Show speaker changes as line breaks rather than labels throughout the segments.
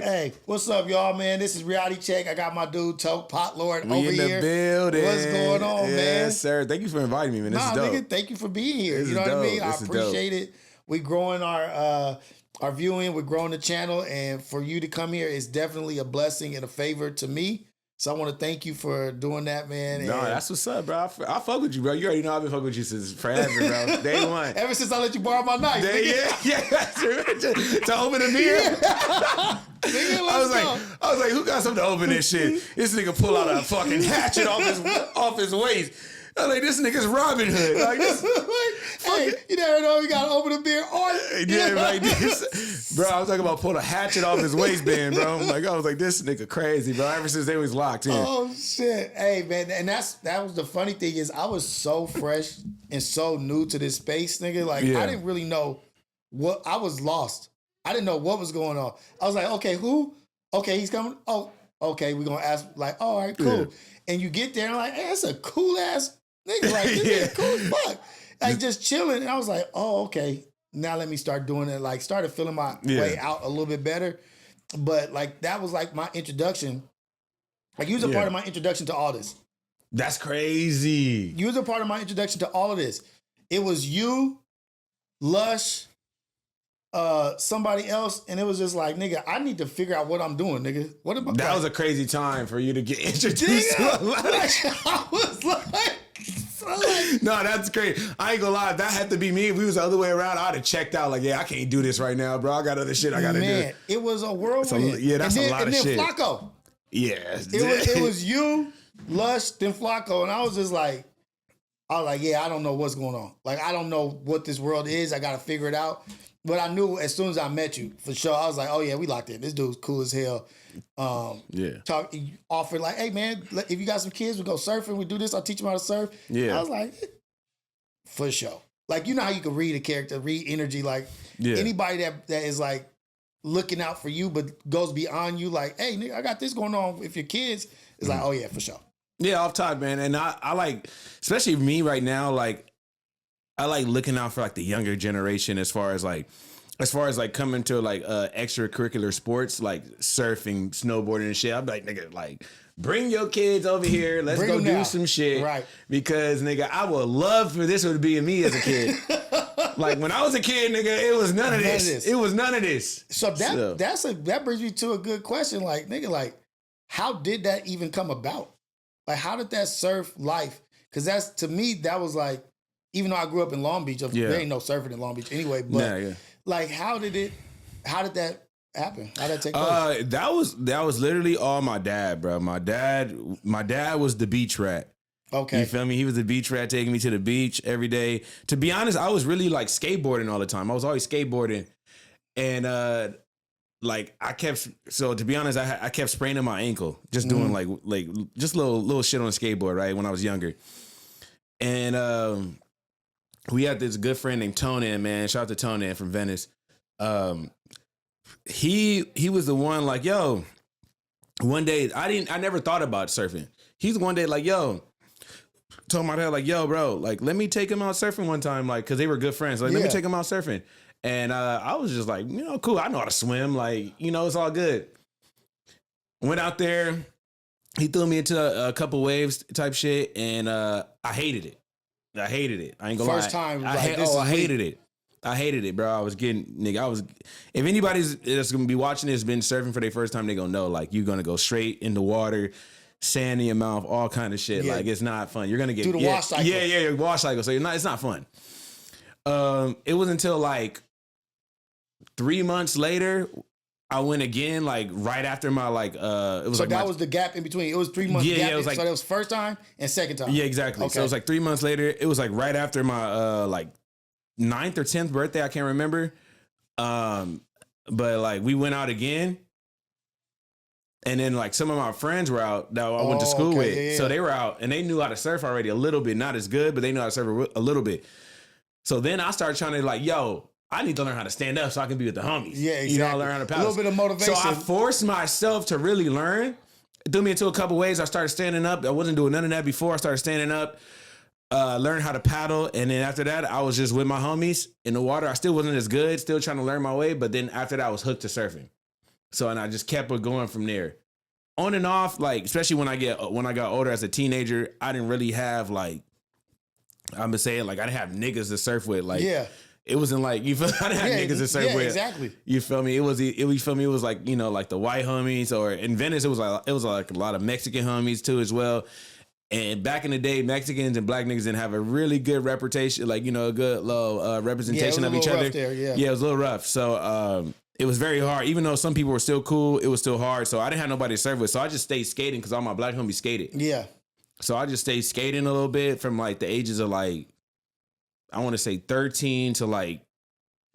Hey, what's up, y'all, man? This is Reality Check. I got my dude, Potlord, over
in the
here.
building.
What's going on, man?
Yes, sir. Thank you for inviting me, man. This is dope.
Nigga, thank you for being here.
This
you know
is
what I mean?
dope.
I
This is
appreciate it. We growing our viewing. We're growing the channel, and for you to come here is definitely a blessing and a favor to me. So I want to thank you for doing that, man.
No, that's what's up, bro. I fuck with you, bro. You already know I've been fucking with you since forever, bro. Day one.
Ever since I let you borrow my knife.
Yeah, that's true. To open a beer. I was like, who got something to open this shit? This nigga pull out a fucking hatchet off his waist. I'm like, this nigga's Robin Hood. Like this.
Hey, you never know you gotta open a beer or
like this. Bro, I was talking about pulling a hatchet off his waistband, bro. I was like, this nigga crazy, bro. Ever since they was locked in.
Oh shit. Hey man, and that was the funny thing is I was so fresh and so new to this space, nigga. Like I didn't really know what I was lost. I didn't know what was going on. I was like, okay, who? Okay, he's coming. Oh, okay, we're gonna ask like, all right, cool. Yeah. And you get there and like, hey, that's a cool ass nigga. Like this nigga cool as fuck. Like just chilling. And I was like, oh, okay. Now let me start doing it. Like started feeling my way out a little bit better. But like that was like my introduction. Like you was a part of my introduction to all this.
That's crazy.
You was a part of my introduction to all of this. It was you, Lush, somebody else, and it was just like, nigga, I need to figure out what I'm doing, nigga. What am I?
That was a crazy time for you to get introduced to a lot.
I was like,
no, that's great. I ain't gonna lie. If that had to be me, if we was the other way around, I'd have checked out. Like, yeah, I can't do this right now, bro. I got other shit I gotta do. Man,
it was a whirlwind.
Yeah, that's a lot of shit.
And then Flacco.
Yeah.
It was you, Lush, then Flacco, and I was just like, yeah, I don't know what's going on. Like, I don't know what this world is. I gotta figure it out. But I knew as soon as I met you, for sure, I was like, oh yeah, we locked in. This dude's cool as hell. Offered like, hey man, if you got some kids, we go surfing, we do this, I'll teach them how to surf. Yeah. I was like, for sure. Like, you know how you can read a character, read energy, like anybody that is like looking out for you but goes beyond you, like, hey, nigga, I got this going on with your kids. It's like, oh yeah, for sure.
Yeah, off top, man. And I like, especially me right now, like, I like looking out for like the younger generation as far as like coming to like extracurricular sports like surfing, snowboarding and shit. I'm like, nigga, like bring your kids over here. Let's go do some shit. Right. Because nigga, I would love for this to be me as a kid. Like when I was a kid, nigga, it was none of this. It was none of this.
So that brings me to a good question. Like, nigga, like how did that even come about? Like how did that surf life? Because that's, to me, that was like, even though I grew up in Long Beach, there ain't no surfing in Long Beach anyway. But like, how did that happen? How did that take place?
That was literally all my dad, bro. My dad was the beach rat.
Okay.
You feel me? He was the beach rat, taking me to the beach every day. To be honest, I was really like skateboarding all the time. I was always skateboarding. And like I kept spraining my ankle, just doing like just little shit on a skateboard, right? When I was younger. And we had this good friend named Tonan, man. Shout out to Tonan from Venice. He was the one like, yo, one day I never thought about surfing. He's one day like, yo, told my dad like, yo, bro, like let me take him out surfing one time, like, cause they were good friends. Like, let me take him out surfing. And I was just like, you know, cool. I know how to swim. Like, you know, it's all good. Went out there. He threw me into a couple waves type shit, and I hated it. I ain't gonna lie.
First time,
I hated it. I hated it, bro. I was getting, nigga, if anybody's that's gonna be watching this, been surfing for their first time, they gonna know, like, you're gonna go straight in the water, sand in your mouth, all kind of shit. Yeah. Like, it's not fun. You're gonna get,
do the wash cycle.
Yeah, wash cycle. So it's not fun. It was until like 3 months later, I went again, like right after my it was
so
like
that was the gap in between. It was 3 months.
Yeah, it was like,
so that was first time and second time.
Yeah, exactly. Okay. So it was like 3 months later. It was like right after my like 9th or 10th birthday. I can't remember. But like we went out again, and then like some of my friends were out that I went to school with. Yeah. So they were out and they knew how to surf already a little bit, not as good, but they knew how to surf a little bit. So then I started trying to like, yo, I need to learn how to stand up so I can be with the homies.
Yeah, exactly.
You know, learn how to paddle.
A little bit of motivation.
So I forced myself to really learn. It threw me into a couple ways. I started standing up. I wasn't doing none of that before. I started standing up, learned how to paddle. And then after that, I was just with my homies in the water. I still wasn't as good, still trying to learn my way. But then after that, I was hooked to surfing. So, and I just kept it going from there. On and off, like, especially when I got older as a teenager, I didn't really have, like, I'm gonna say it, like, I didn't have niggas to surf with. Like, it wasn't like, you feel, I didn't have niggas to surf with.
Exactly.
You feel me? You feel me? It was like, you know, like the white homies, or in Venice, it was like a lot of Mexican homies too as well. And back in the day, Mexicans and black niggas didn't have a really good reputation, like, you know, a good little representation of each other.
There,
it was a little rough. So it was very hard. Even though some people were still cool, it was still hard. So I didn't have nobody to serve with. So I just stayed skating because all my black homies skated.
Yeah.
So I just stayed skating a little bit from like the ages of like, I want to say 13 to like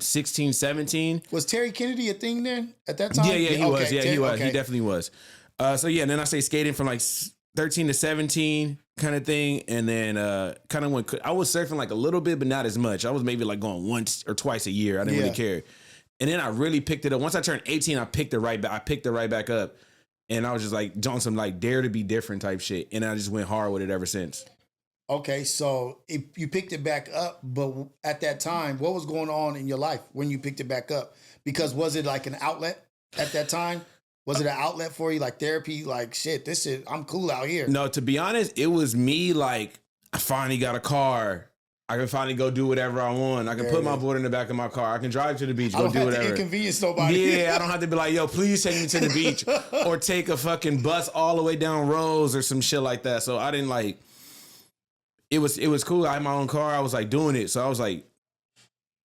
16, 17.
Was Terry Kennedy a thing then at that time?
Yeah, he was. Yeah, he was.
Okay.
He definitely was. So yeah, and then I stayed skating from like 13 to 17 kind of thing. And then kind of went, I was surfing like a little bit, but not as much. I was maybe like going once or twice a year. I didn't really care. And then I really picked it up. Once I turned 18, I picked it right back up. And I was just like doing some like dare to be different type shit. And I just went hard with it ever since.
Okay, so if you picked it back up, but at that time, what was going on in your life when you picked it back up? Because was it like an outlet at that time? Was it an outlet for you, like therapy? Like, shit, this shit, I'm cool out here.
No, to be honest, it was me like, I finally got a car. I can finally go do whatever I want. I can put my board in the back of my car. I can drive to the beach, go do whatever. I don't have to
inconvenience nobody.
Yeah, I don't have to be like, yo, please take me to the beach. Or take a fucking bus all the way down Rose or some shit like that. So I didn't like, it was cool. I had my own car. I was like doing it. So I was like,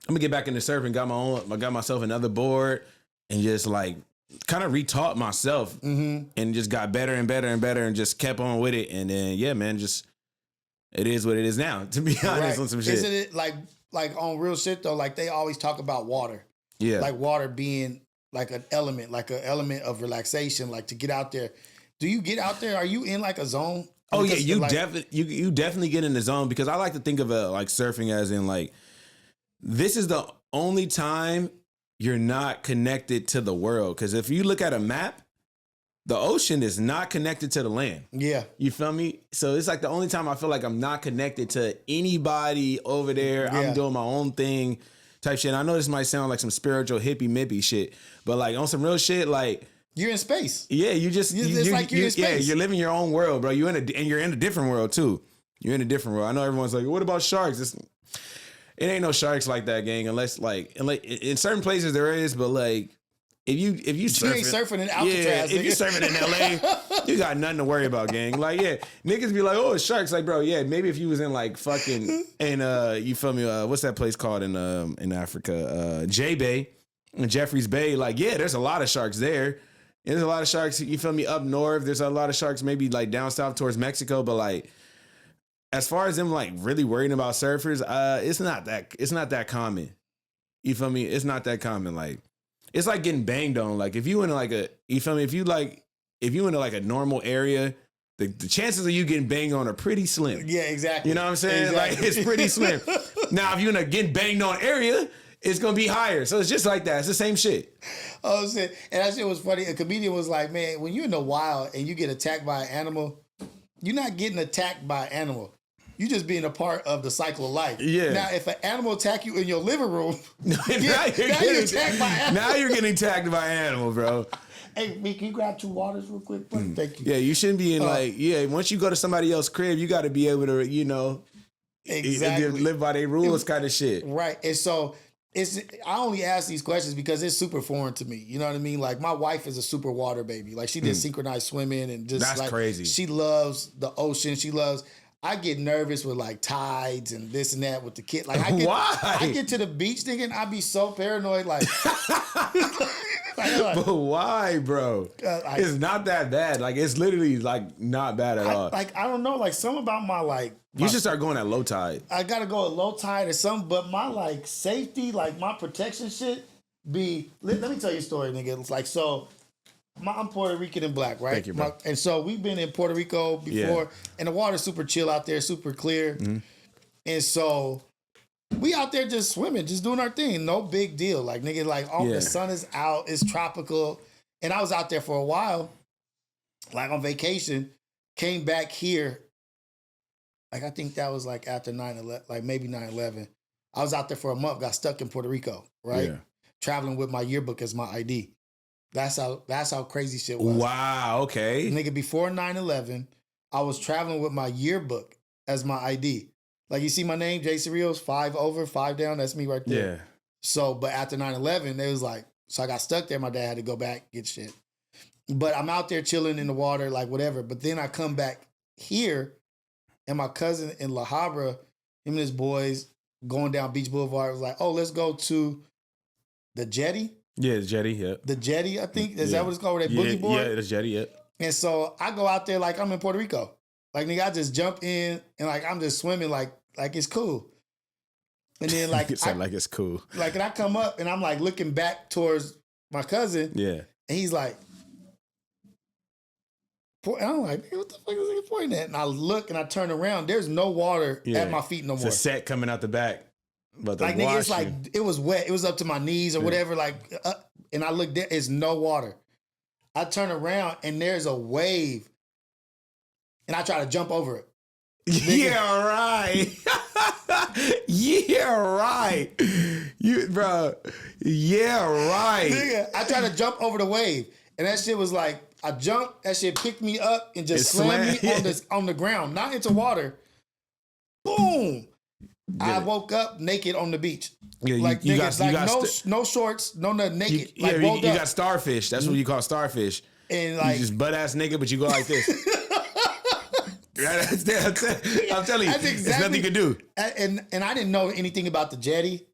I'm gonna get back into surfing. Got myself another board and just like kind of retaught myself and just got better and better and better and just kept on with it. And then, yeah, man, just... It is what it is now, to be honest, on some shit.
Isn't it like on real shit though? Like they always talk about water.
Yeah.
Like water being like an element of relaxation, like to get out there. Do you get out there? Are you in like a zone?
Oh yeah, you definitely get in the zone, because I like to think of like surfing as in like, this is the only time you're not connected to the world. Because if you look at a map, the ocean is not connected to the land.
Yeah. You
feel me? So it's like the only time I feel like I'm not connected to anybody over there. Yeah. I'm doing my own thing type shit. And I know this might sound like some spiritual hippie-mippy shit, but like on some real shit, like...
You're in space.
Yeah, you're in space. Yeah, you're living your own world, bro. You're in a different world too. You're in a different world. I know everyone's like, what about sharks? It ain't no sharks like that, gang, unless like in certain places there is, but like... If you ain't
surfing in Alcatraz,
yeah, if you surfing in LA, you got nothing to worry about, gang. Like, yeah, niggas be like, oh, it's sharks. Like, bro, yeah, maybe if you was in like fucking you feel me? What's that place called in Africa? J Bay, Jeffreys Bay. Like, yeah, there's a lot of sharks there. There's a lot of sharks. You feel me? Up north, there's a lot of sharks. Maybe like down south towards Mexico, but like, as far as them like really worrying about surfers, it's not that common. You feel me? It's not that common. Like. It's like getting banged on. Like if you in like you feel me? If you in like a normal area, the chances of you getting banged on are pretty slim.
Yeah, exactly.
You know what I'm saying? Exactly. Like it's pretty slim. Now, if you're in a getting banged on area, it's gonna be higher. So it's just like that. It's the same shit.
Oh shit! And that shit was funny. A comedian was like, "Man, when you're in the wild and you get attacked by an animal, you're not getting attacked by an animal. You just being a part of the cycle of life."
Yeah.
Now, if an animal attack you in your living room,
now you're attacked by an animal. Now you're getting attacked by an animal, bro.
Hey, me, can you grab 2 waters real quick? Thank you.
Yeah, you shouldn't be in once you go to somebody else's crib, you got to be able to, exactly live by their rules kind of shit.
Right. And so I only ask these questions because it's super foreign to me. You know what I mean? Like my wife is a super water baby. Like she did synchronized swimming and just
that's crazy.
She loves the ocean. I get nervous with like tides and this and that with the kid. Like I get to the beach thinking I'd be so paranoid. Like,
but why, bro? It's not that bad. Like it's literally like not bad at all.
Like I don't know. Like something about my
you should start going at low tide.
I gotta go at low tide or something. But my like safety, like my protection shit, be. Let me tell you a story, nigga. It's like so. I'm Puerto Rican and black, right?
Thank you, bro.
And so we've been in Puerto Rico before, and the water's super chill out there, super clear. Mm-hmm. And so we out there just swimming, just doing our thing. No big deal. Like, nigga, the sun is out, it's tropical. And I was out there for a while, like on vacation, came back here. Like, I think that was like after 9/11, like maybe 9/11. I was out there for a month, got stuck in Puerto Rico, right? Yeah. Traveling with my yearbook as my ID. That's how crazy shit was.
Wow. Okay.
Nigga, before 9/11, I was traveling with my yearbook as my ID. Like, you see my name, Jason Rios, 5 over, 5 down. That's me right there.
Yeah.
So, but after 9/11, it was like, so I got stuck there. My dad had to go back, get shit. But I'm out there chilling in the water, like whatever. But then I come back here, and my cousin in La Habra, him and his boys going down Beach Boulevard, was like, oh, let's go to the jetty.
Yeah, the jetty, yeah.
The jetty, I think. Is that what it's called? Where that boogie board?
Yeah, the jetty, yeah.
And so I go out there like I'm in Puerto Rico. Like, nigga, I just jump in and like I'm just swimming like it's cool. And then like
like it's cool.
Like, and I come up and I'm like looking back towards my cousin.
Yeah.
And he's like, and I'm like, what the fuck is he pointing at? And I look and I turn around. There's no water at my feet no more.
It's a set coming out the back. But
like, nigga, it's like, it was wet. It was up to my knees or whatever. Like, and I look there, it's no water. I turn around and there's a wave. And I try to jump over it. Nigga.
Yeah, right. Yeah, right. You, bro. Yeah, right.
Nigga, I tried to jump over the wave. And that shit was like, I jumped, that shit picked me up and just slammed me on the ground, not into water. Boom. I woke up naked on the beach.
Yeah,
like, you got no shorts, no nothing, naked.
You got starfish. That's what you call starfish.
And like,
you just butt ass nigga, but you go like this. I'm telling you, there's nothing you can do.
And I didn't know anything about the jetty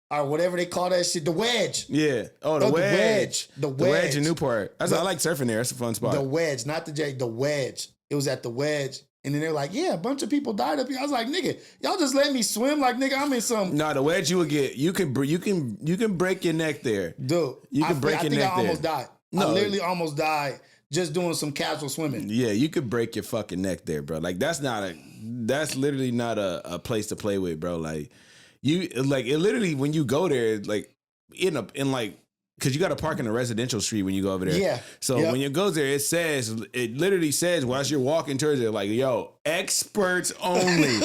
or whatever they call that shit. The Wedge.
Yeah. Oh, the Wedge.
The Wedge.
The Wedge in Newport. I like surfing there. That's a fun spot.
The Wedge, not the jetty. The Wedge. It was at the Wedge. And then they're like, yeah, a bunch of people died up here. I was like, nigga, y'all just let me swim like, nigga, I'm in some.
No, the Wedge you would get. You can break your neck there,
dude.
You can break your neck there.
I almost died. No, I literally almost died just doing some casual swimming.
Yeah, you could break your fucking neck there, bro. Like, that's literally not a place to play with, bro. Like, it literally, when you go there, like in like. Because you got to park in a residential street when you go over there.
Yeah.
So when you go there, it literally says, whilst you're walking towards it, like, yo, experts only.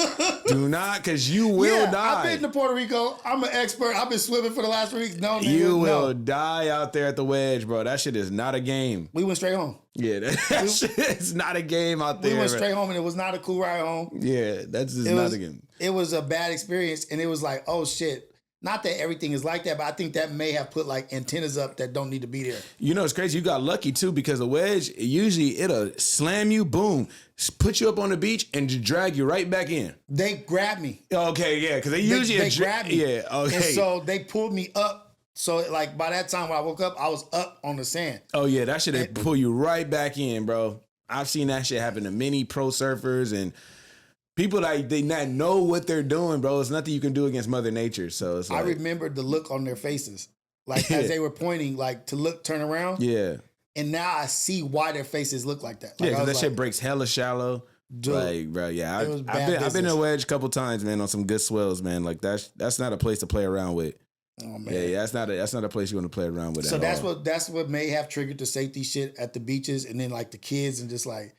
Do not, because you will die.
I've been to Puerto Rico. I'm an expert. I've been swimming for the last 3 weeks. No, nigga,
you will die out there at the Wedge, bro. That shit is not a game.
We went straight home.
Yeah, that shit is not a game out there.
We went straight home, and it was not a cool ride home.
Yeah, that's just not a game.
It was a bad experience, and it was like, oh, shit. Not that everything is like that, but I think that may have put like antennas up that don't need to be there. You
know, it's crazy. You got lucky too, because the Wedge, it'll slam you, boom, put you up on the beach and just drag you right back in.
They grabbed me.
Okay, yeah, because they
grabbed me.
Yeah, okay.
And so they pulled me up. So like by that time when I woke up, I was up on the sand.
Oh yeah, that shit they pull you right back in, bro. I've seen that shit happen to many pro surfers and people like they not know what they're doing, bro. It's nothing you can do against Mother Nature. So it's like,
I remembered the look on their faces, like as they were pointing, like to look, turn around.
Yeah.
And now I see why their faces look like that.
Like, yeah, because that shit breaks hella shallow. Dude, like, bro, yeah, I've been in a Wedge a couple times, man, on some good swells, man. Like that's not a place to play around with. Oh man, yeah, that's not a place you want to play around with.
So that's what may have triggered the safety shit at the beaches, and then like the kids and just like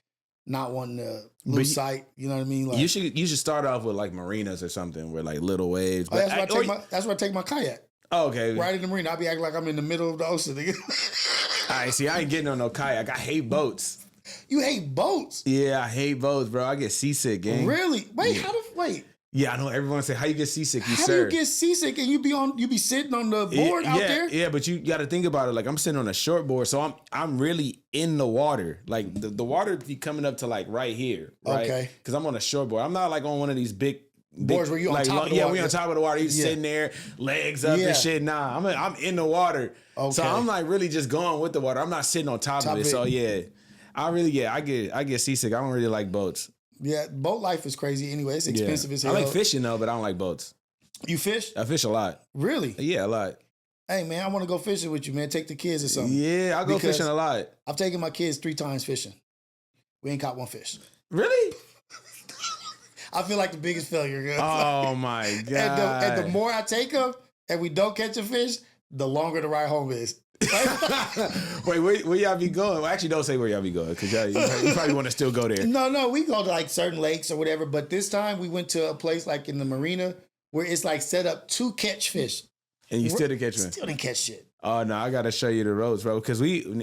not wanting to lose sight. You know what I mean? Like,
you should start off with like marinas or something where like little waves.
Oh, that's where I take my kayak.
Oh, okay.
Right in the marina. I'll be acting like I'm in the middle of the ocean.
All right, see, I ain't getting on no kayak. I hate boats.
You hate boats?
Yeah, I hate boats, bro. I get seasick, gang.
Really? Wait, wait.
Yeah, I know everyone say, how you get seasick?
How do you get seasick and you be sitting on the board out there?
Yeah, but you got to think about it. Like, I'm sitting on a short board, so I'm really in the water. Like the water be coming up to like right here, right? Okay. Because I'm on a short board. I'm not like on one of these big
boards where you on top of the water.
Yeah, we on top of the water. You sitting there, legs up and shit. Nah, I'm in the water. Okay. So I'm like really just going with the water. I'm not sitting on top of it. So yeah, I get seasick. I don't really like boats.
Yeah, boat life is crazy anyway. It's expensive as hell.
I like fishing though, but I don't like boats.
You fish?
I fish a lot.
Really?
Yeah, a lot.
Hey man, I want to go fishing with you, man. Take the kids or something.
Yeah, I go fishing a lot.
I've taken my kids 3 times fishing. We ain't caught one fish.
Really?
I feel like the biggest failure.
Oh my god!
And the more I take them, and we don't catch a fish, the longer the ride home is.
Wait, where y'all be going? Well, actually, don't say where y'all be going because you probably want to still go there.
No, we go to like certain lakes or whatever. But this time we went to a place like in the marina where it's like set up to catch fish.
And you still didn't catch one?
Still didn't catch shit.
Oh no, I gotta show you the ropes, bro. Because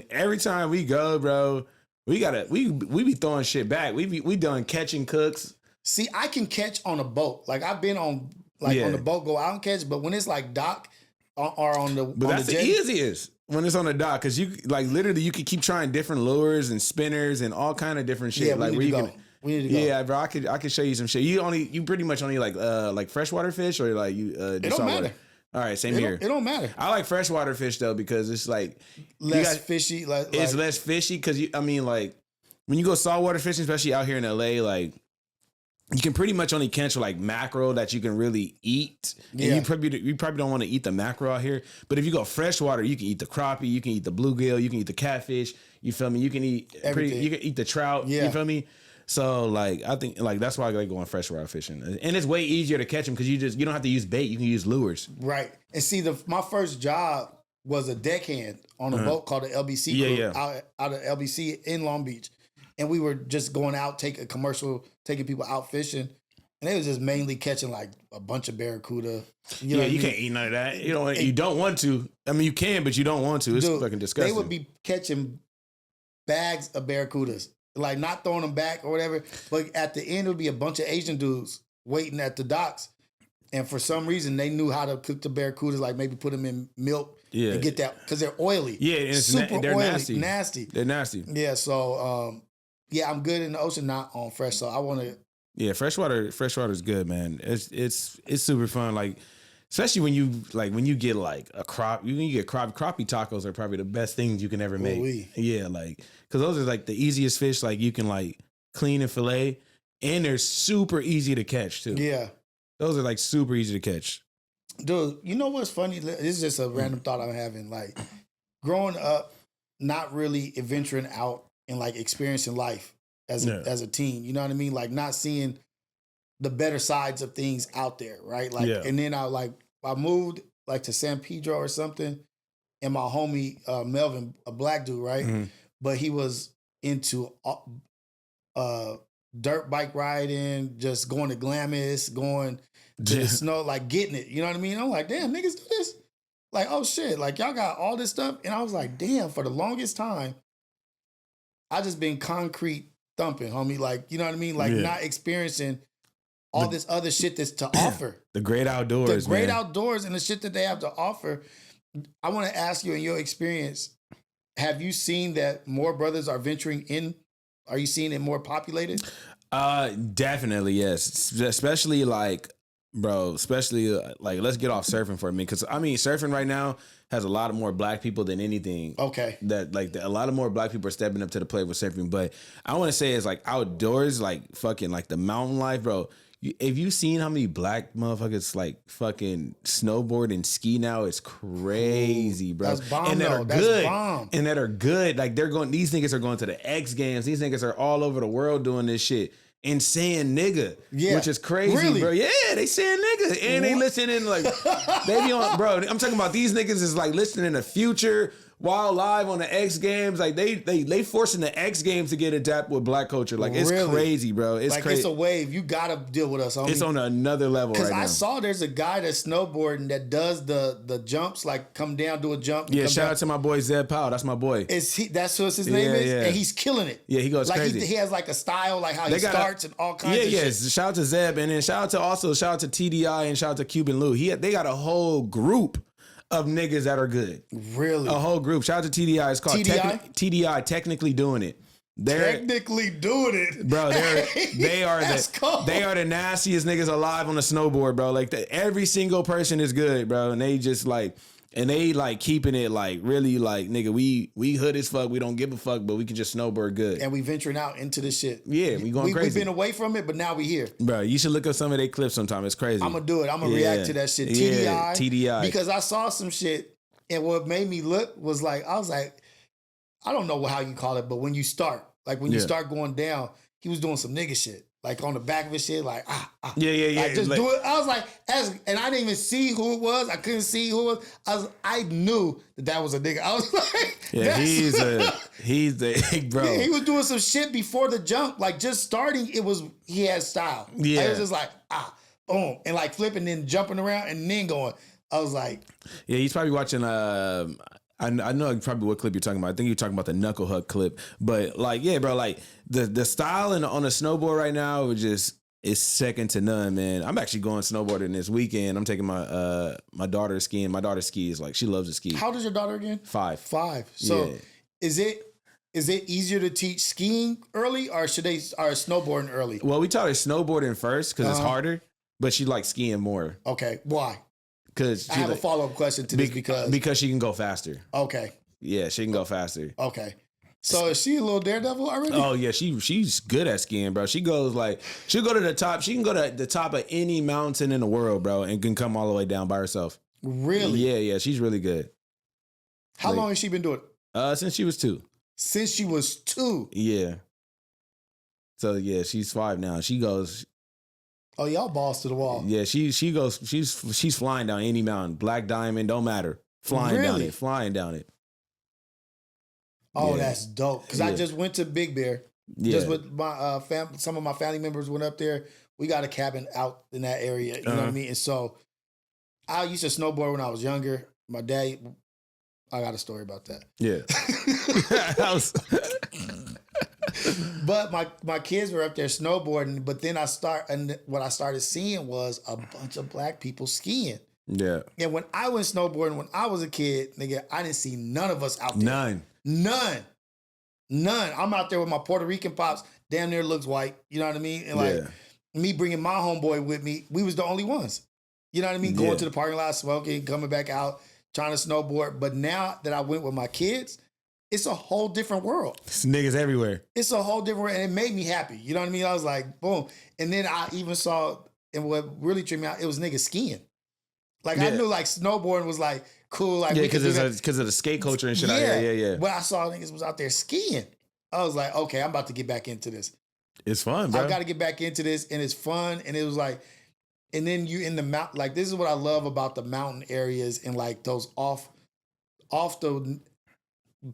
every time we go, bro, we be throwing shit back. We done catching cooks.
See, I can catch on a boat. Like I've been on on the boat, go out and catch. But when it's like dock or on the
but that's the easiest when it's on the dock because you like literally you can keep trying different lures and spinners and all kind of different shit.
Yeah,
like
we need to go.
Yeah, bro, I could show you some shit. You pretty much only like freshwater fish or like you
it don't matter.
All right, same here.
It don't matter.
I like freshwater fish though because it's like
less fishy.
It's less fishy because like when you go saltwater fishing, especially out here in LA, like you can pretty much only catch like mackerel that you can really eat.
Yeah.
And you probably don't want to eat the mackerel out here. But if you go freshwater, you can eat the crappie, you can eat the bluegill, you can eat the catfish. You feel me? You can eat you can eat the trout. Yeah. You feel me? So like I think like that's why I like going freshwater fishing, and it's way easier to catch them because you don't have to use bait. You can use lures.
Right. And see, my first job was a deckhand on a boat called the LBC crew out of LBC in Long Beach, and we were just going out taking people out fishing, and they was just mainly catching like a bunch of barracuda. You know
you can't eat none of that. You don't want to. I mean, you can, but you don't want to. It's fucking disgusting.
They would be catching bags of barracudas. Like not throwing them back or whatever, but at the end it would be a bunch of Asian dudes waiting at the docks, and for some reason they knew how to cook the barracudas, like maybe put them in milk and get that because they're oily.
Yeah, and they're
oily,
nasty. They're nasty.
Yeah, so I'm good in the ocean, not on fresh. So I want to.
Yeah, freshwater is good, man. It's super fun. Like especially when you get like a crappie tacos are probably the best things you can ever make.
Oui.
Yeah, like because those are like the easiest fish like you can like clean and fillet, and they're super easy to catch too.
Yeah,
those are like super easy to catch.
Dude, you know what's funny? This is just a random thought I'm having. Like growing up, not really adventuring out and like experiencing life as a teen. You know what I mean? Like not seeing the better sides of things out there, right? Like, and then I moved like to San Pedro or something, and my homie Melvin, a black dude, right? Mm-hmm. But he was into dirt bike riding, just going to Glamis, going to the snow, like getting it. You know what I mean? I'm like, damn, niggas do this. Like, oh shit, like y'all got all this stuff, and I was like, damn. For the longest time, I just been concrete thumping, homie. Like, you know what I mean? Like not experiencing all this other shit that's to offer.
The great outdoors,
outdoors and the shit that they have to offer. I want to ask you, in your experience, have you seen that more brothers are venturing in? Are you seeing it more populated?
Definitely, yes. Especially like, bro, let's get off surfing for a minute. Because, I mean, surfing right now has a lot of more black people than anything.
Okay.
A lot of more black people are stepping up to the plate with surfing. But I want to say it's like outdoors, like fucking like the mountain life, bro. If you seen how many black motherfuckers like fucking snowboard and ski now, it's crazy, bro.
That's bomb,
and that are
That's
good.
Bomb.
And that are good. Like these niggas are going to the X Games. These niggas are all over the world doing this shit and saying nigga, which is crazy, bro. Yeah, they saying nigga and they listening like they be on, bro. I'm talking about these niggas is like listening to Future while live on the X Games. Like they forcing the X Games to get adapted with black culture. Like it's crazy, bro. It's like crazy.
It's a wave. You gotta deal with us, homie.
It's on another level right now.
Because I saw there's a guy that's snowboarding that does the jumps, like come down, do a jump.
Yeah, shout out to my boy Zeb Powell. That's my boy.
That's what his name is? Yeah. And he's killing it.
Yeah, he goes
like
crazy.
He has like a style, like how he starts and all kinds of shit.
Yeah, shout out to Zeb. And then shout out to TDI and shout out to Cuban Lou. They got a whole group of niggas that are good.
Really?
A whole group. Shout out to TDI. It's called TDI, Technically Doing It.
Technically doing it.
Bro, they are the nastiest niggas alive on the snowboard, bro. Like every single person is good, bro. And they just like keeping it like really like, nigga, we hood as fuck. We don't give a fuck, but we can just snowboard good.
And we venturing out into this shit.
Yeah, we going crazy.
We've been away from it, but now we here.
Bro, you should look up some of their clips sometime. It's crazy.
I'm gonna do it. I'm gonna react to that shit. TDI. Because I saw some shit, and what made me look was like, I was like, I don't know how you call it, but when you start going down, he was doing some nigga shit. Like on the back of his shit, like
Yeah.
Like just do it. I was like, and I didn't even see who it was. I couldn't see who it was. I knew that was a nigga. I was like,
yeah, he's the bro.
He was doing some shit before the jump, like just starting. He had style.
Yeah,
it was just like boom, and like flipping, then jumping around, and then going. I was like,
yeah, he's probably watching. I know probably what clip you're talking about. I think you're talking about the knuckle hug clip. But like, yeah, bro, like the style on a snowboard right now is second to none, man. I'm actually going snowboarding this weekend. I'm taking my daughter skiing. My daughter skis, like she loves to ski.
How old is your daughter again?
5.
5. So
yeah.
Is it easier to teach skiing early or snowboarding early?
Well, we taught her snowboarding first because it's harder, but she likes skiing more.
Okay. Why?
Because
I have a follow-up question to this
because she can go faster.
Okay.
Yeah, she can go faster.
Okay. So is she a little daredevil already?
Oh yeah, she's good at skiing, bro. She'll go to the top. She can go to the top of any mountain in the world, bro, and can come all the way down by herself.
Really?
Yeah, she's really good.
How long has she been doing it?
Since she was 2.
Since she was 2?
Yeah. So yeah, she's 5 now. She goes.
Oh, y'all balls to the wall.
Yeah, she goes. She's flying down any mountain. Black Diamond, don't matter. Flying down it.
Oh,
yeah.
That's dope. Because I just went to Big Bear.
Yeah.
Just with my some of my family members went up there. We got a cabin out in that area. You know what I mean? And so I used to snowboard when I was younger. My dad, I got a story about that.
Yeah.
But my kids were up there snowboarding. But then what I started seeing was a bunch of black people skiing.
Yeah.
And when I went snowboarding when I was a kid, nigga, I didn't see none of us out there. None. I'm out there with my Puerto Rican pops. Damn near looks white. You know what I mean? And like me bringing my homeboy with me, we was the only ones. You know what I mean? Going to the parking lot, smoking, coming back out, trying to snowboard. But now that I went with my kids, it's a whole different world.
It's niggas everywhere.
It's a whole different world. And it made me happy. You know what I mean? I was like, boom. And then I even saw, and what really tripped me out, it was niggas skiing. Like I knew like snowboarding was like cool. Like
because of the skate culture and shit out here. Yeah.
But I saw niggas was out there skiing. I was like, okay, I'm about to get back into this.
It's fun, bro.
I got to get back into this, and it's fun. And it was like, and then you in the mountain. Like this is what I love about the mountain areas and like those off the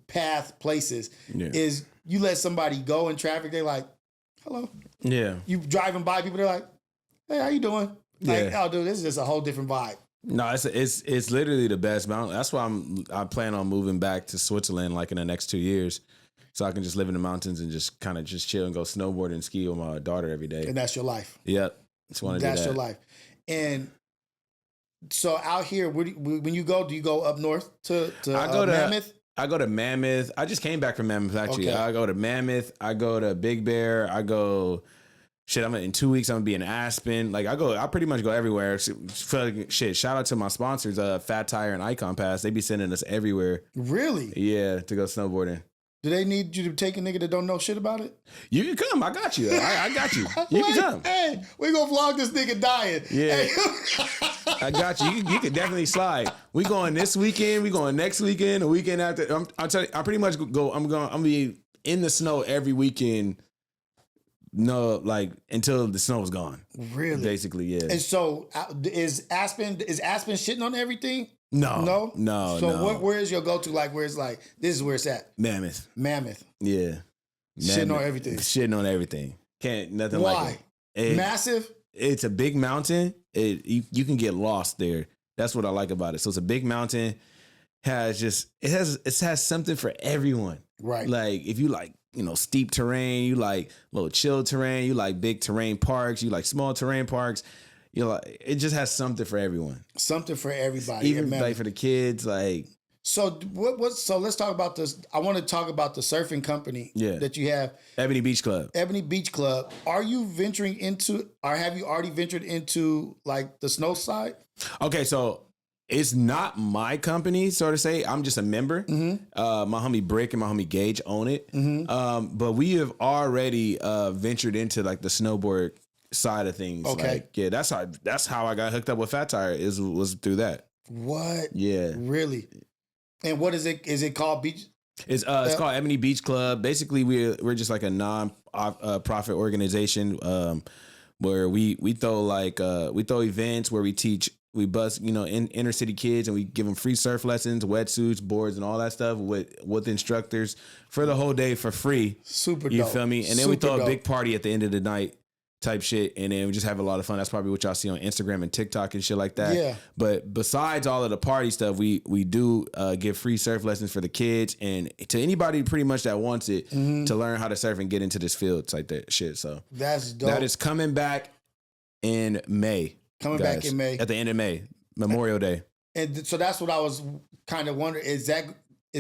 path places is you let somebody go in traffic. They're like, hello.
Yeah.
You driving by people. They're like, hey, how you doing? Like, oh, dude, this is just a whole different vibe.
No, it's literally the best mountain. That's why I plan on moving back to Switzerland like in the next 2 years, so I can just live in the mountains and just kind of just chill and go snowboard and ski with my daughter every day.
And that's your life.
Yep, just want to do that.
That's your life. And so out here, when you go, do you go up north to Mammoth?
I go to Mammoth. I just came back from Mammoth actually.
Okay.
I go to Mammoth. I go to Big Bear. I go. Shit, in 2 weeks, I'm gonna be in Aspen. Like I pretty much go everywhere. Shit, shout out to my sponsors, Fat Tire and Icon Pass. They be sending us everywhere.
Really?
Yeah, to go snowboarding.
Do they need you to take a nigga that don't know shit about it?
You can come. I got you. I got you. You can come.
Hey, we gonna vlog this nigga dying.
Yeah.
Hey.
I got you. You can definitely slide. We going this weekend. We going next weekend. The weekend after. I'll tell you. I pretty much go. I'm gonna be in the snow every weekend. No, like until the snow is gone.
Really?
Basically, yeah.
And so is Aspen shitting on everything?
No.
So where is your go-to? Like where it's like this is where it's at?
Mammoth.
Shitting
Yeah.
on everything.
Shitting on everything. Can't nothing
Why?
like it.
Massive?
It's a big mountain. You can get lost there. That's what I like about it. So it's a big mountain. It has something for everyone.
Right.
Like if you like, steep terrain, you like little chill terrain, you like big terrain parks, you like small terrain parks. It just has something for everyone.
Something for everybody.
Even like for the kids, like.
So so let's talk about this. I want to talk about the surfing company that you have.
Ebony Beach Club.
Ebony Beach Club. Are you venturing into, or have you already ventured into like the snow side?
Okay, so it's not my company, so to say. I'm just a member. Mm-hmm. My homie Brick and my homie Gage own it. Mm-hmm. But we have already ventured into like the snowboard side of things.
Okay.
Like, yeah, that's how I got hooked up with Fat Tire was through that.
What?
Yeah.
Really? And what is it? Is it called Beach?
It's called Ebony Beach Club. Basically, we're just like a non-profit organization where we throw events where we bus inner city kids and we give them free surf lessons, wetsuits, boards, and all that stuff with instructors for the whole day for free.
Super dope.
You feel me? And then we throw a big party at the end of the night. type shit, and then we just have a lot of fun. That's probably what y'all see on Instagram and TikTok and shit like that.
Yeah.
But besides all of the party stuff, we do give free surf lessons for the kids and to anybody pretty much that wants it to learn how to surf and get into this field type that shit. So
that's dope.
That is coming back in May.
Back in May.
At the end of May, Memorial Day.
And so that's what I was kind of wondering. Is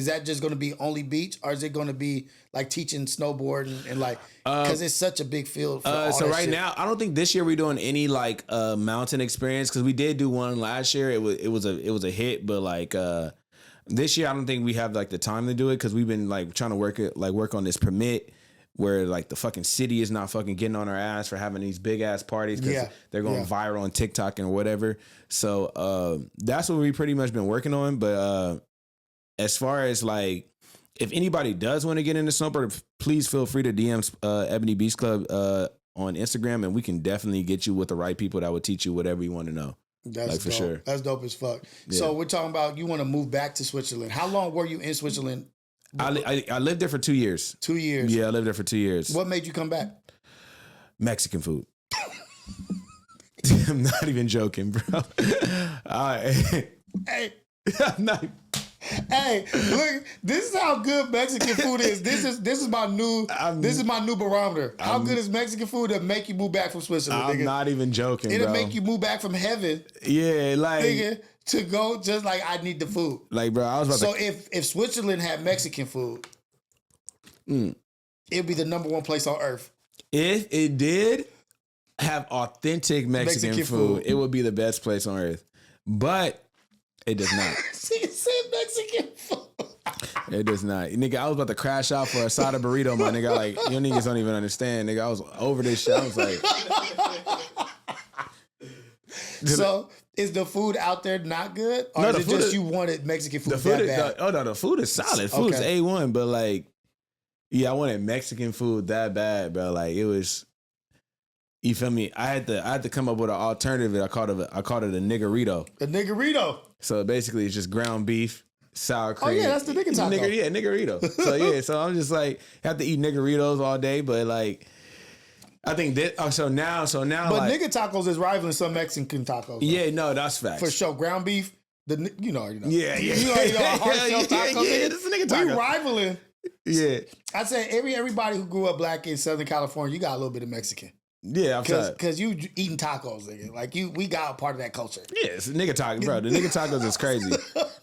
that just going to be only beach, or is it going to be like teaching snowboarding and like because it's such a big field? For all
so
that
right
shit.
now, I don't think this year we're doing any like mountain experience because we did do one last year. It was a hit, but like this year I don't think we have like the time to do it because we've been like trying to work on this permit where like the fucking city is not fucking getting on our ass for having these big ass parties because they're going viral on TikTok and whatever. So that's what we pretty much been working on, but. As far as like, if anybody does want to get into snowboard, please feel free to DM Ebony Beach Club on Instagram, and we can definitely get you with the right people that would teach you whatever you want to know.
That's
like, for
dope.
sure.
That's dope as fuck.
Yeah.
So we're talking about you want to move back to Switzerland. How long were you in Switzerland?
I lived there for 2 years.
2 years.
Yeah, I lived there for 2 years.
What made you come back?
Mexican food. I'm not even joking, bro.
Hey.
I'm not.
Hey, look! This is how good Mexican food is. This is my new barometer. How good is Mexican food that make you move back from Switzerland?
I'm
nigga?
not even joking.
It'll
bro.
make you move back from heaven.
Yeah, like
nigga, to go just like I need the food.
Like, bro, I was about
to. So if Switzerland had Mexican food, it'd be the number one place on earth.
If it did have authentic Mexican food, it would be the best place on earth. But it does not.
She said Mexican food.
It does not. Nigga, I was about to crash out for a sada burrito, my nigga. Like, you niggas don't even understand, nigga. I was over this shit. I was like...
So, is the food out there not good? Or no, is it just you wanted Mexican food that bad?
The food is solid. Food is A1, but like... Yeah, I wanted Mexican food that bad, bro. Like, it was... You feel me? I had to come up with an alternative. I called it a niggerito.
A niggerito.
So basically, it's just ground beef, sour cream.
Oh yeah, that's the nigger taco.
Niggerito. So I'm just like have to eat niggeritos all day, but like I think that. So now. But
like, nigger tacos is rivaling some Mexican tacos. Though.
Yeah, no, that's facts
for sure. Ground beef. You know.
Yeah.
Hard shell tacos.
Yeah, this is a nigger taco.
We rivaling.
Yeah.
I'd say everybody who grew up black in Southern California, you got a little bit of Mexican.
Yeah,
because you eating tacos, nigga. Like we got a part of that culture.
Yeah, it's a nigga taco, bro. The nigga tacos is crazy.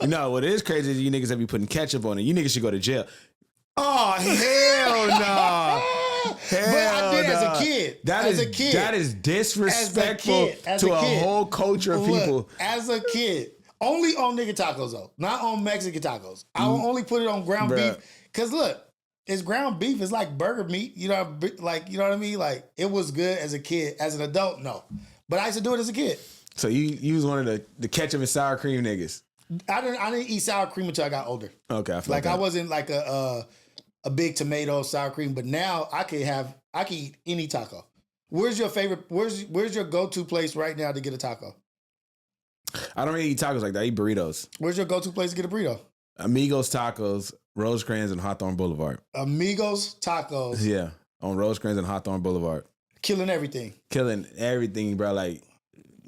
You know what is crazy is you niggas that be putting ketchup on it. You niggas should go to jail. Oh hell no!
But I did as a kid.
That is disrespectful to a whole culture of people.
As a kid, only on nigga tacos though, not on Mexican tacos. I will only put it on ground beef. Cause look. It's ground beef. It's like burger meat. You know what I mean? Like, it was good as a kid. As an adult, no. But I used to do it as a kid.
So you was one of the ketchup and sour cream niggas.
I didn't eat sour cream until I got older.
Okay, I feel
like I wasn't like a big tomato sour cream, but now I can eat any taco. Where's your favorite? Where's your go-to place right now to get a taco?
I don't really eat tacos like that. I eat burritos.
Where's your go-to place to get a burrito?
Amigos Tacos, Rosecrans and Hawthorne Boulevard.
Amigos Tacos.
Yeah, on Rosecrans and Hawthorne Boulevard.
Killing everything,
bro. Like,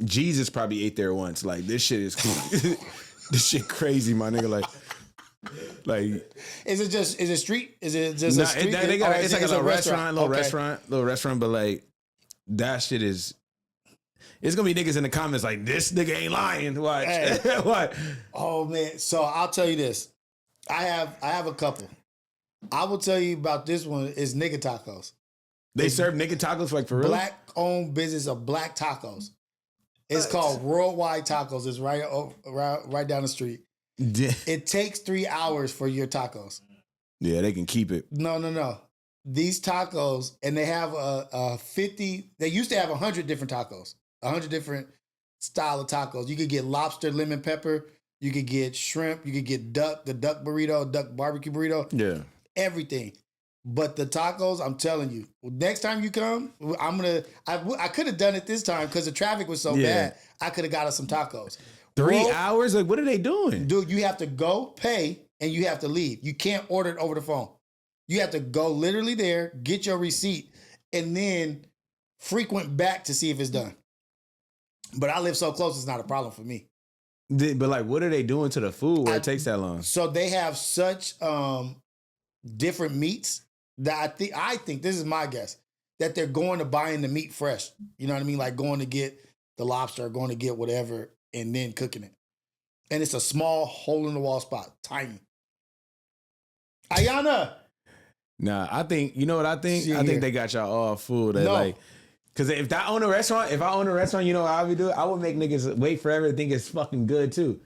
Jesus probably ate there once. Like, this shit is cool. This shit crazy, my nigga. Like,
is it street? Is it just a street?
It's like a little restaurant, but like, that shit is... It's gonna be niggas in the comments like, this nigga ain't lying. Watch. Hey. What?
Oh man. So I'll tell you this. I have a couple. I will tell you about this one is nigga tacos.
They serve nigga tacos like for real?
Black owned business of black tacos. It's called Worldwide Tacos. It's right down the street.
Yeah.
It takes 3 hours for your tacos.
Yeah, they can keep it.
No. These tacos, and they have a 50, they used to have 100 different tacos. 100 different style of tacos. You could get lobster, lemon pepper. You could get shrimp. You could get duck, the duck burrito, duck barbecue burrito.
Yeah.
Everything. But the tacos, I'm telling you, next time you come, I could have done it this time because the traffic was so bad. I could have got us some tacos.
3 hours? Like, what are they doing?
Dude, you have to go pay and you have to leave. You can't order it over the phone. You have to go literally there, get your receipt, and then frequent back to see if it's done. But I live so close, it's not a problem for me.
But like, what are they doing to the food where it takes that long?
So they have such different meats that I think this is my guess that they're going to buying the meat fresh. You know what I mean? Like going to get the lobster, going to get whatever, and then cooking it. And it's a small hole in the wall spot, tiny. Ayana.
Nah, I think you know what I think. I think they got y'all all food. They like. Cause if I own a restaurant, you know how I would do it? I would make niggas wait forever to think it's fucking good too.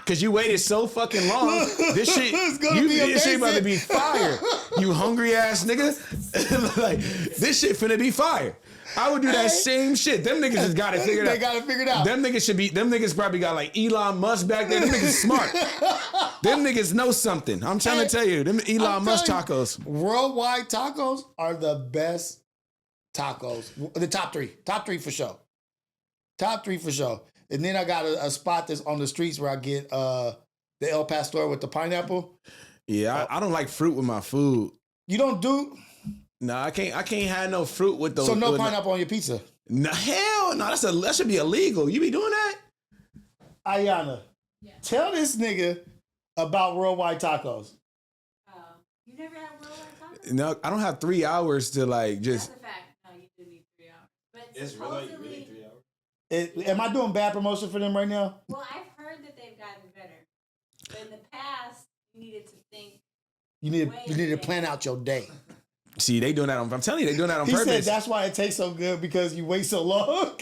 Cause you waited so fucking long. This shit, this shit about to be fire. You hungry ass nigga. Like, this shit finna be fire. I would do that same shit. Them niggas just got it figured out.
They got it figured out.
Them niggas probably got like Elon Musk back there. Them niggas smart. Them niggas know something. I'm trying to tell you. Them Elon Musk tacos.
Worldwide tacos are the best tacos. The top three for sure. Top three for sure. And then I got a spot that's on the streets where I get the El Pastor with the pineapple.
Yeah, I don't like fruit with my food.
You don't do?
No, I can't have no fruit with those.
So no pineapple on your pizza?
No, hell no. That should be illegal. You be doing that?
Ayana, tell this nigga about Worldwide Tacos.
You never had Worldwide Tacos?
No, I don't have 3 hours to like just.
That's a fact. No, you do need 3 hours. But
It's really 3 hours.
Am I doing bad promotion for them right now?
Well, I've heard that they've gotten better. But in the past, you needed to think.
You need to plan out your day.
See, they doing that I'm telling you, they doing that on
He
purpose.
said that's why it tastes so good because you wait so long.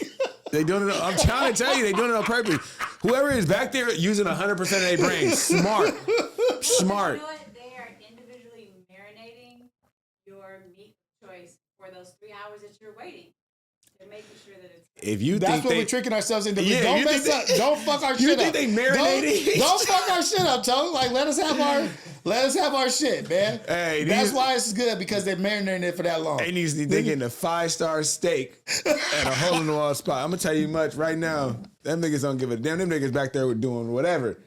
They doing it. I'm trying to tell you, they doing it on purpose. Whoever is back there using 100% of their brain, smart.
You know what? They are individually marinating your meat choice for those 3 hours that you're waiting. They're making sure that it's.
If you
That's
think
what we're tricking ourselves into. Don't mess up. Don't fuck our shit up.
You think they marinating?
Don't fuck our shit up, Tony. Like let us have our shit, man.
Hey,
that's why it's good because they're marinating it for that long.
They getting a 5-star steak and a hole in the wall spot. I'm gonna tell you much right now. Them niggas don't give a damn. Them niggas back there doing whatever.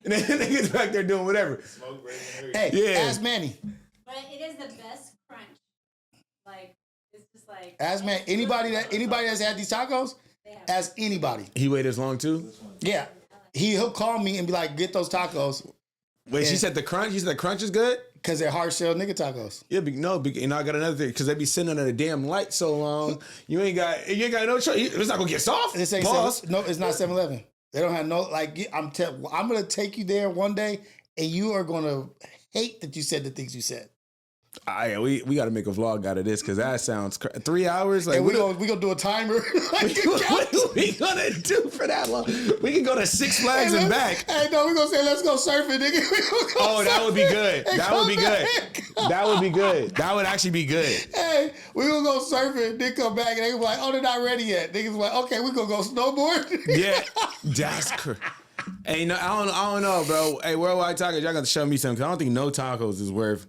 And them niggas back there doing whatever.
Smoke break.
Hey, ask Manny.
But it is the best crunch. Like it's just like.
Ask Manny. Anybody that's had these tacos, ask anybody.
He waited as long too.
Yeah, he'll call me and be like, "Get those tacos."
Wait, she said the crunch. You said the crunch is good
because they're hard shell nigga tacos.
Yeah, and I got another thing because they be sitting under the damn light so long. You ain't got no choice. It's not gonna get soft.
This ain't no, it's not 7-Eleven. They don't have no like. I'm gonna take you there one day, and you are gonna hate that you said the things you said.
We got to make a vlog out of this because that sounds 3 hours. Like
we gonna do a timer.
What are we gonna do for that long? We can go to Six Flags and back.
Hey, no, we gonna say let's go surfing, nigga.
That would be good. That would be good. That would be good. That would actually be good.
Hey, we gonna go surfing, then come back and they gonna be like, oh, they're not ready yet. Niggas be like, okay, we gonna go snowboard.
Yeah, that's crazy. Hey, no, I don't know, bro. Hey, Worldwide Tacos, y'all got to show me something because I don't think no tacos is worth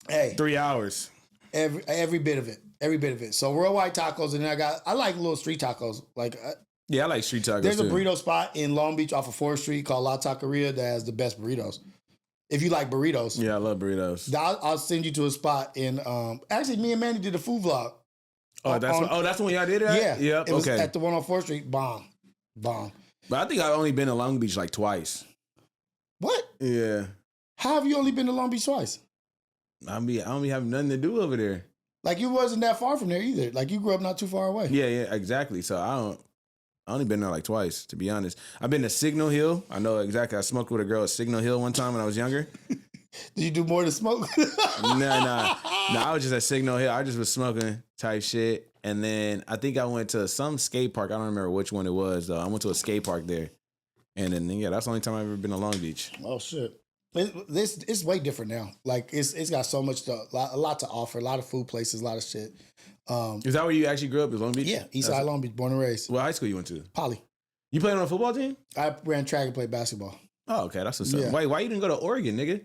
3 hours.
Every bit of it. So Worldwide Tacos, and then I like little street tacos. Like
I like street tacos.
There's
too.
a burrito spot in Long Beach off of 4th Street called La Taqueria that has the best burritos. If you like burritos,
yeah, I love burritos.
I'll send you to a spot in. Actually, me and Manny did a food vlog.
That's the one y'all did it at?
Yeah,
Yep.
It was at the one on 4th Street. Bomb.
But I think I've only been to Long Beach like twice.
What?
Yeah.
How have you only been to Long Beach twice?
I don't be having nothing to do over there.
Like you wasn't that far from there either. Like you grew up not too far away.
Yeah, exactly. So I only been there like twice, to be honest. I've been to Signal Hill. I know exactly. I smoked with a girl at Signal Hill one time when I was younger.
Did you do more than smoke?
Nah. I was just at Signal Hill. I just was smoking type shit. And then I think I went to some skate park. I don't remember which one it was though. I went to a skate park there. And then that's the only time I've ever been to Long Beach.
Oh shit. It's way different now. Like it's got so much a lot to offer. A lot of food places, a lot of shit.
Is that where you actually grew up? Is Long Beach?
Yeah, Eastside Long Beach, born and raised.
What high school you went to?
Poly.
You played on a football team?
I ran track and played basketball.
Oh, okay, that's what's up.
Yeah.
Wait, why you didn't go to Oregon, nigga?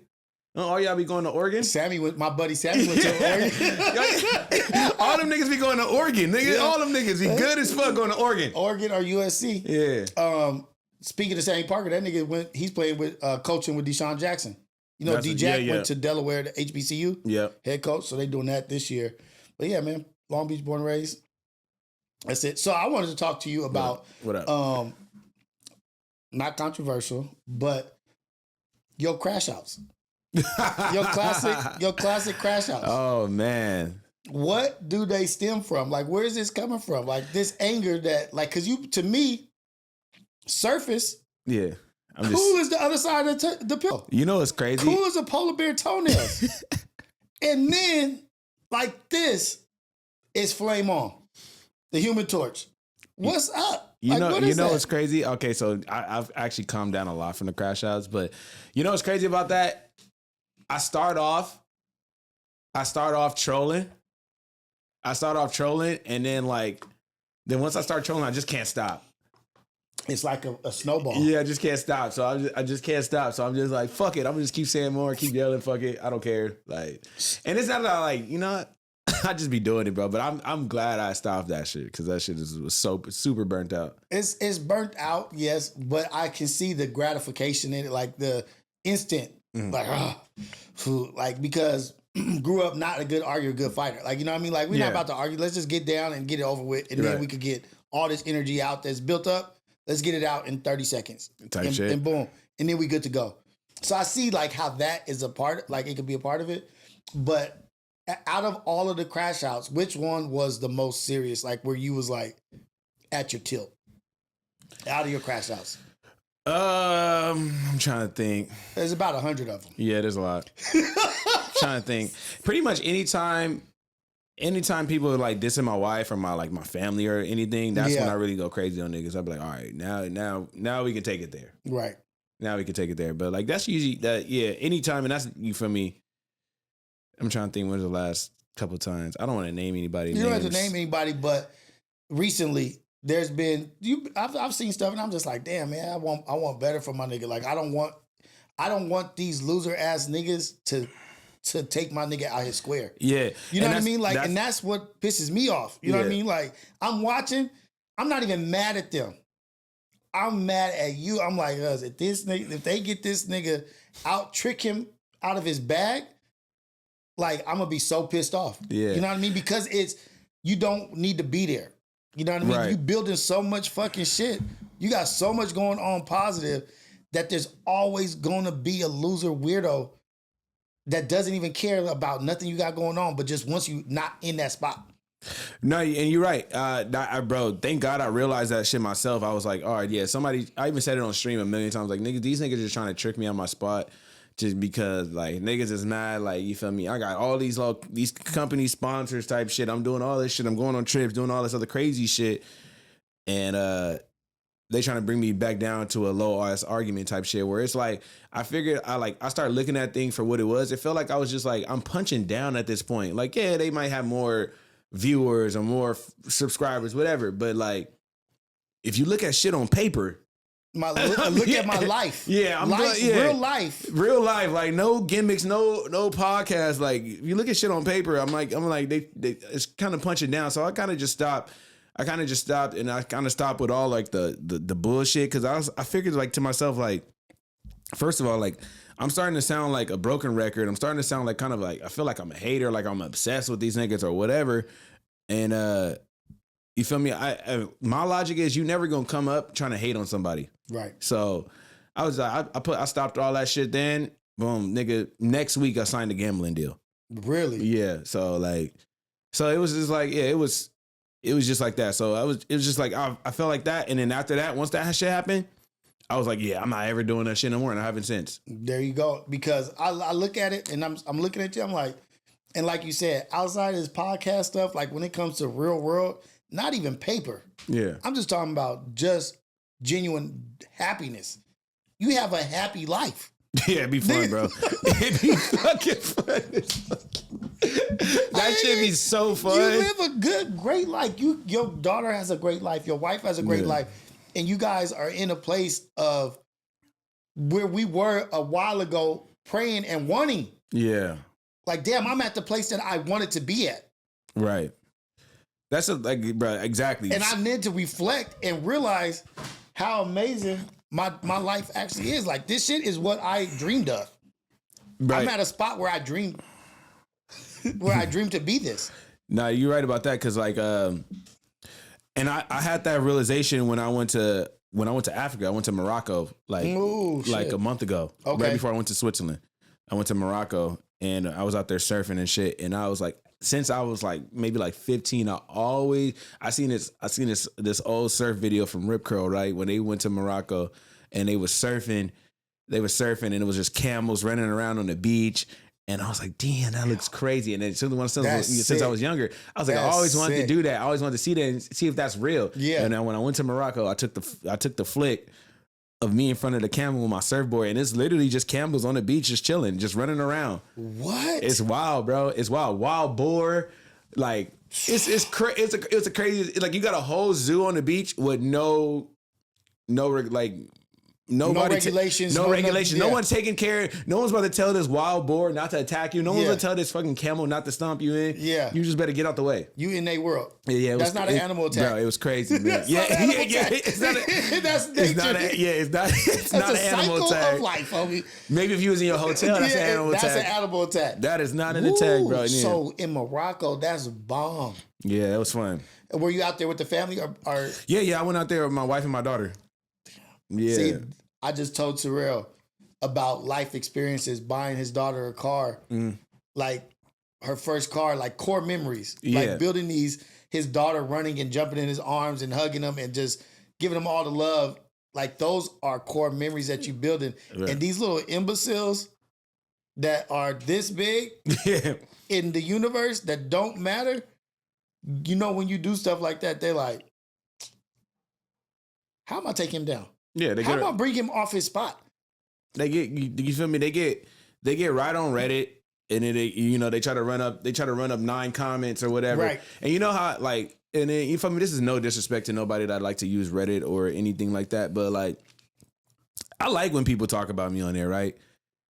Don't all y'all be going to Oregon?
My buddy Sammy went to Oregon.
All them niggas be going to Oregon, nigga. Yeah. All them niggas be good as fuck going to Oregon.
Oregon or USC.
Yeah.
Speaking of Sammy Parker, that nigga he's playing with coaching with Deshaun Jackson. You know, D-Jack went to Delaware, to HBCU.
Yeah.
Head coach. So they doing that this year. But yeah, man, Long Beach born and raised. That's it. So I wanted to talk to you about
what up?
Not controversial, but your crash outs. your classic crash outs.
Oh man.
What do they stem from? Like, where is this coming from? Like this anger that, like, cause you, to me, surface.
Yeah.
Cool is the other side of the pill.
You know what's crazy?
Cool as a polar bear toenails. And then, like this, is flame on. The Human Torch. What's up?
You know
that?
what's crazy? Okay, so I've actually calmed down a lot from the crash outs, but you know what's crazy about that? I start off trolling. And then once I start trolling, I just can't stop.
It's like a snowball.
Yeah, I just can't stop. So I just can't stop. So I'm just like, fuck it. I'm gonna just keep saying more, keep yelling, fuck it. I don't care. Like, and it's not like, you know what? I just be doing it, bro. But I'm glad I stopped that shit because that shit was so super burnt out.
It's burnt out, yes, but I can see the gratification in it, like the instant, like because grew up not a good arguer, good fighter. Like, you know what I mean? Like, we're not about to argue. Let's just get down and get it over with, and then we could get all this energy out that's built up. Let's get it out in 30 seconds. And boom. And then we good to go. So I see like how that is a part, like it could be a part of it. But out of all of the crash outs, which one was the most serious? Like where you was like at your tilt? Out of your crash outs.
I'm trying to think.
There's about 100 of them.
Yeah, there's a lot. Trying to think. Pretty much anytime people are like dissing my wife or my family or anything, that's when I really go crazy on niggas. I'll be like, all right, now we can take it there.
Right.
Now we can take it there. But like that's usually that, yeah, anytime, and that's you for me. I'm trying to think when was the last couple times. I don't want to name anybody.
You don't have to name anybody, but recently there's been I've seen stuff and I'm just like, damn, man, I want better for my nigga. Like I don't want these loser ass niggas to take my nigga out his square. Yeah. You know what I mean? Like, and that's what pisses me off. You know what I mean? Like, I'm watching, I'm not even mad at them. I'm mad at you. I'm like, if they get this nigga out, trick him out of his bag, like, I'm gonna be so pissed off. Yeah. You know what I mean? Because you don't need to be there. You know what I mean? Right. You building so much fucking shit. You got so much going on positive that there's always gonna be a loser weirdo that doesn't even care about nothing you got going on, but just wants you not in that spot.
No, and you're right. Bro, thank God I realized that shit myself. I was like, all right, yeah, I even said it on stream a million times, like, niggas, these niggas just trying to trick me on my spot just because, like, niggas is mad, like, you feel me? I got all these company sponsors type shit. I'm doing all this shit. I'm going on trips, doing all this other crazy shit. And they trying to bring me back down to a low ass argument type shit where it's like, I figured I started looking at things for what it was. It felt like I was just like, I'm punching down at this point. Like, yeah, they might have more viewers or more subscribers, whatever. But like, if you look at shit on paper,
look at my life.
Yeah,
real life.
Real life. Like no gimmicks, no podcast. Like if you look at shit on paper, I'm like, they it's kind of punching down. So I kind of just stopped. And I kind of stopped with all like the bullshit because I figured like to myself like, first of all, like I'm starting to sound like a broken record. I'm starting to sound like kind of like I feel like I'm a hater, like I'm obsessed with these niggas or whatever. And you feel me? My logic is you never gonna come up trying to hate on somebody,
right?
So I was I stopped all that shit. Then boom, nigga. Next week I signed a gambling deal.
Really?
Yeah. So it was just like it was just like that. So it was just like I felt like that. And then after that, once that shit happened, I was like, yeah, I'm not ever doing that shit no more, and I haven't since.
There you go. Because I look at it and I'm looking at you, I'm like, and like you said, outside of this podcast stuff, like when it comes to real world, not even paper. Yeah. I'm just talking about just genuine happiness. You have a happy life.
Yeah, it'd be fun, bro. It'd be fucking fun. That should be so fun.
You live a great life. Your daughter has a great life. Your wife has a great life. And you guys are in a place of where we were a while ago praying and wanting. Yeah. Like, damn, I'm at the place that I wanted to be at. Right.
That's bro, exactly.
And I need to reflect and realize how amazing my life actually is. Like, this shit is what I dreamed of. Right. I'm at a spot where I dreamed to be this.
No, you're right about that because like, and I had that realization when I went to Africa. I went to Morocco like a month ago, right before I went to Switzerland. I went to Morocco and I was out there surfing and shit. And I was like, since I was like maybe like 15, I seen this old surf video from Rip Curl, right? When they went to Morocco and they were surfing and it was just camels running around on the beach. And I was like, damn, that looks crazy. And then since I was younger, I was like, I always wanted to do that. I always wanted to see that and see if that's real. Yeah. And then when I went to Morocco, I took the flick of me in front of the camel with my surfboard, and it's literally just camels on the beach, just chilling, just running around. What? It's wild, bro. It's wild. Wild boar, like it's a crazy. Like you got a whole zoo on the beach with no regulations. No regulations. No one's taking care. No one's about to tell this wild boar not to attack you. No one's going to tell this fucking camel not to stomp you in. Yeah. You just better get out the way.
You in their world.
Yeah.
That's not an animal attack.
Bro, it was crazy, man. It's not
that's nature.
It's not an animal attack.
Of life, homie.
Maybe if you was in your hotel, that's an animal attack.
That's an animal attack.
That is not an attack, bro. Yeah.
So in Morocco, that's bomb.
Yeah, it was fun.
Were you out there with the family or?
Yeah. I went out there with my wife and my daughter. Yeah.
See, I just told Terrell about life experiences, buying his daughter a car, like her first car, like core memories, like building his daughter running and jumping in his arms and hugging him and just giving him all the love. Like those are core memories that you building. Right. And these little imbeciles that are this big in the universe that don't matter, you know, when you do stuff like that, they're like, how am I taking him down?
Yeah,
how about bring him off his spot?
They get you feel me? They get right on Reddit and then they try to run up 9 comments or whatever. Right. And you know how like and then you feel me? This is no disrespect to nobody that like to use Reddit or anything like that, but like I like when people talk about me on there, right?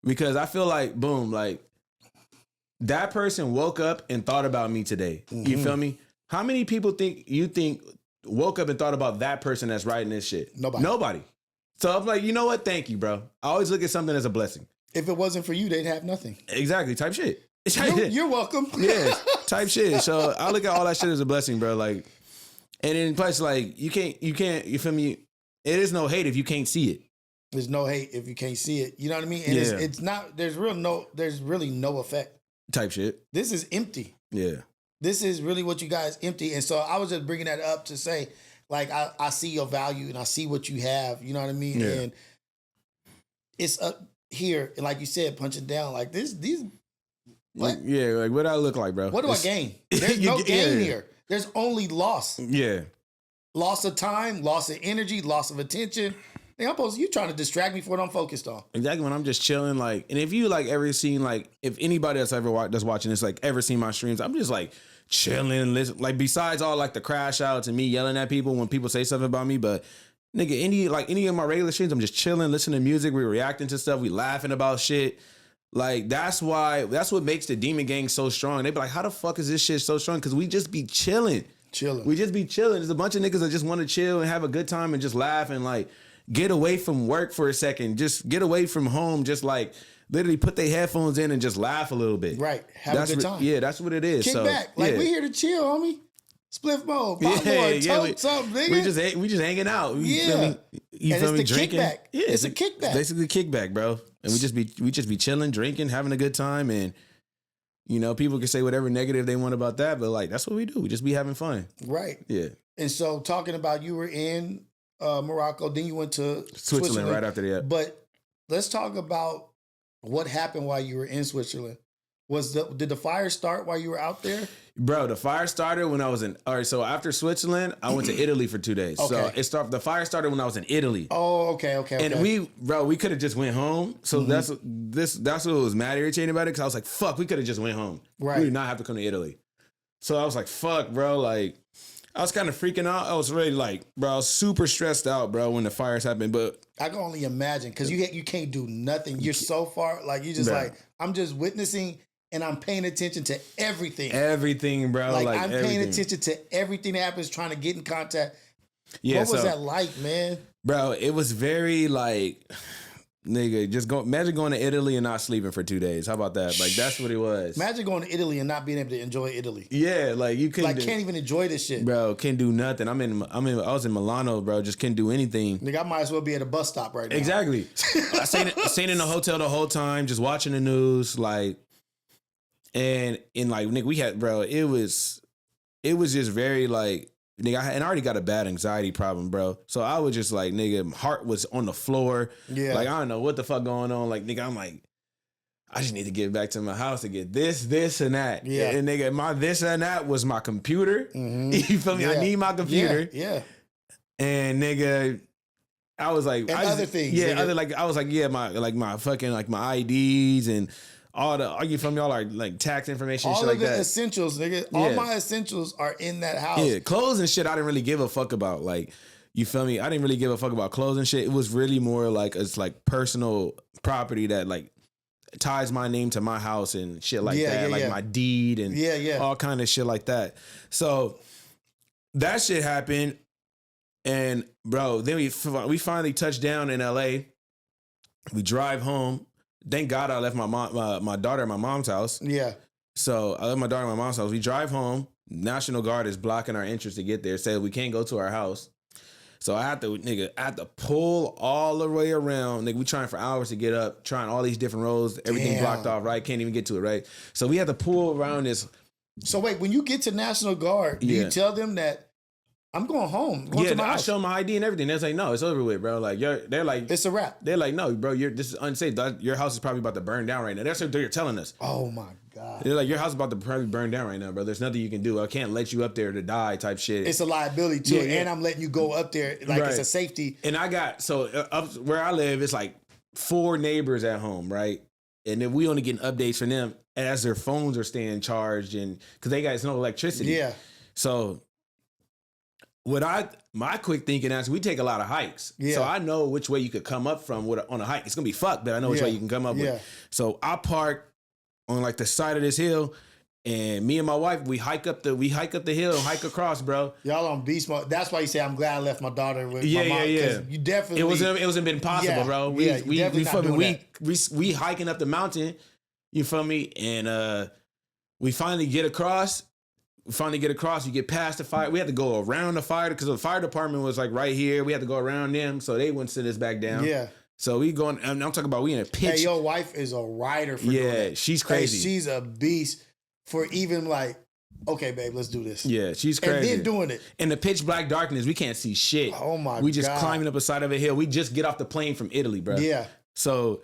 Because I feel like boom, like that person woke up and thought about me today. Mm-hmm. You feel me? How many people think woke up and thought about that person that's writing this shit? Nobody. So I'm like, you know what? Thank you, bro. I always look at something as a blessing.
If it wasn't for you, they'd have nothing.
Exactly. Type shit.
You're welcome.
Yeah. Type shit. So I look at all that shit as a blessing, bro. Like, and then plus, like, you can't, you feel me? It is no hate if you can't see it.
There's no hate if you can't see it. You know what I mean? And it's not, there's really no effect.
Type shit.
This is empty.
Yeah.
This is really what you guys empty. And so I was just bringing that up to say, like, I see your value and I see what you have. You know what I mean? Yeah. And it's up here. And like you said, punching down like these. What?
Yeah. Like, what do I look like, bro?
What do I gain? There's no gain here. There's only loss.
Yeah.
Loss of time, loss of energy, loss of attention. You trying to distract me from what I'm focused on.
Exactly. When I'm just chilling, like, and if you like ever seen, like, if anybody that's that's watching this, like, ever seen my streams, I'm just like chilling, listen, like, besides all like the crash outs and me yelling at people when people say something about me, but nigga, any of my regular streams, I'm just chilling, listening to music, we reacting to stuff, we laughing about shit. Like, that's what makes the Demon Gang so strong. They be like, how the fuck is this shit so strong? Because we just be chilling. We just be chilling. There's a bunch of niggas that just want to chill and have a good time and just laugh and like get away from work for a second. Just get away from home. Just like literally put their headphones in and just laugh a little bit.
Right. Have a good time.
Yeah, that's what it is.
Kick back. Like, we here to chill, homie. Spliff mode. Potlord, something, nigga.
We just hanging out.
You feel me? Drinking. Kickback. Yeah, it's a kickback.
Basically kickback, bro. And we just be chilling, drinking, having a good time, and you know, people can say whatever negative they want about that, but like that's what we do. We just be having fun.
Right.
Yeah.
And so talking about you were in Morocco, then you went to
Switzerland right after that.
But let's talk about what happened while you were in Switzerland. Did the fire start while you were out there?
Bro, the fire started when I was in. All right, so after Switzerland, I went to Italy for 2 days. Okay. So the fire started when I was in Italy.
Oh, okay.
And we could have just went home. So that's what was mad irritating about it, because I was like, fuck, we could have just went home. Right. We did not have to come to Italy. So I was like, fuck, bro, like I was kind of freaking out. I was really like, bro, I was super stressed out, bro, when the fires happened. But
I can only imagine, because you can't do nothing. You're so far, like you just like, I'm just witnessing. And I'm paying attention to everything.
Everything, bro.
Like I'm paying attention to everything that happens, trying to get in contact. Yeah, what was that like, man?
Bro, it was very like, Nigga, imagine going to Italy and not sleeping for 2 days. How about that? Like, that's what it was.
Imagine going to Italy and not being able to enjoy Italy.
Yeah, like you couldn't.
Like, can't even enjoy this shit.
Bro, can't do nothing. I was in Milano, bro. Just couldn't do anything.
Nigga, I might as well be at a bus stop right now.
Exactly. I stayed in the hotel the whole time, just watching the news, like, and like, nigga, we had, bro, it was just very, like, nigga, I already got a bad anxiety problem, bro. So I was just like, nigga, heart was on the floor. Yeah. Like, I don't know what the fuck going on. Like, nigga, I'm like, I just need to get back to my house to get this, and that. Yeah. And nigga, my this and that was my computer. Mm-hmm. You feel me? Yeah. I need my computer.
Yeah.
And nigga, I was like,
other things.
Yeah, I was like, yeah, my fucking, like, my IDs and all you feel me? All our, like, tax information,
all
shit like that.
All of the essentials, nigga. All my essentials are in that house.
Yeah, clothes and shit I didn't really give a fuck about. Like, you feel me? I didn't really give a fuck about clothes and shit. It was really more like, it's like personal property that, like, ties my name to my house and shit like that. Like my deed and all kind of shit like that. So that shit happened. And bro, then we finally touched down in LA. We drive home. Thank God I left my daughter at my mom's house. Yeah. So I left my daughter at my mom's house. We drive home. National Guard is blocking our entrance to get there. Said we can't go to our house. So I had to pull all the way around. Nigga, we trying for hours to get up, trying all these different roads. Everything blocked off, right? Can't even get to it, right? So we had to pull around this.
So wait, when you get to National Guard, do you tell them that I'm going home? To my house.
I show them my ID and everything. They're like, no, it's over with, bro. Like, they're like,
it's a wrap.
They're like, no, bro, this is unsafe. Your house is probably about to burn down right now. That's what they're telling us.
Oh my God.
They're like, your house is about to probably burn down right now, bro. There's nothing you can do. I can't let you up there to die type shit.
It's a liability too. And I'm letting you go up there like it's a safety.
And I got, up where I live, it's like 4 neighbors at home, right? And then we only getting updates from them as their phones are staying charged and because they got no electricity. Yeah. So my quick thinking is we take a lot of hikes. Yeah. So I know which way you could come up from on a hike. It's gonna be fucked, but I know which way you can come up with. So I park on like the side of this hill, and me and my wife, we hike up the hill, hike across, bro.
Y'all on beast mode. That's why you say I'm glad I left my daughter with my mom. Yeah. You definitely
it wasn't been possible, bro. We hiking up the mountain, you feel me? And we finally get across. You get past the fire. We had to go around the fire because the fire department was like right here. We had to go around them, so they wouldn't send us back down. Yeah. So we going. I'm talking about we in a pitch.
Hey, your wife is a rider for doing that.
She's crazy.
Hey, she's a beast for even like, okay, babe, let's do this.
Yeah, she's crazy.
And then doing it
in the pitch black darkness. We can't see shit.
Oh my God.
We just climbing up a side of a hill. We just get off the plane from Italy, bro. Yeah. So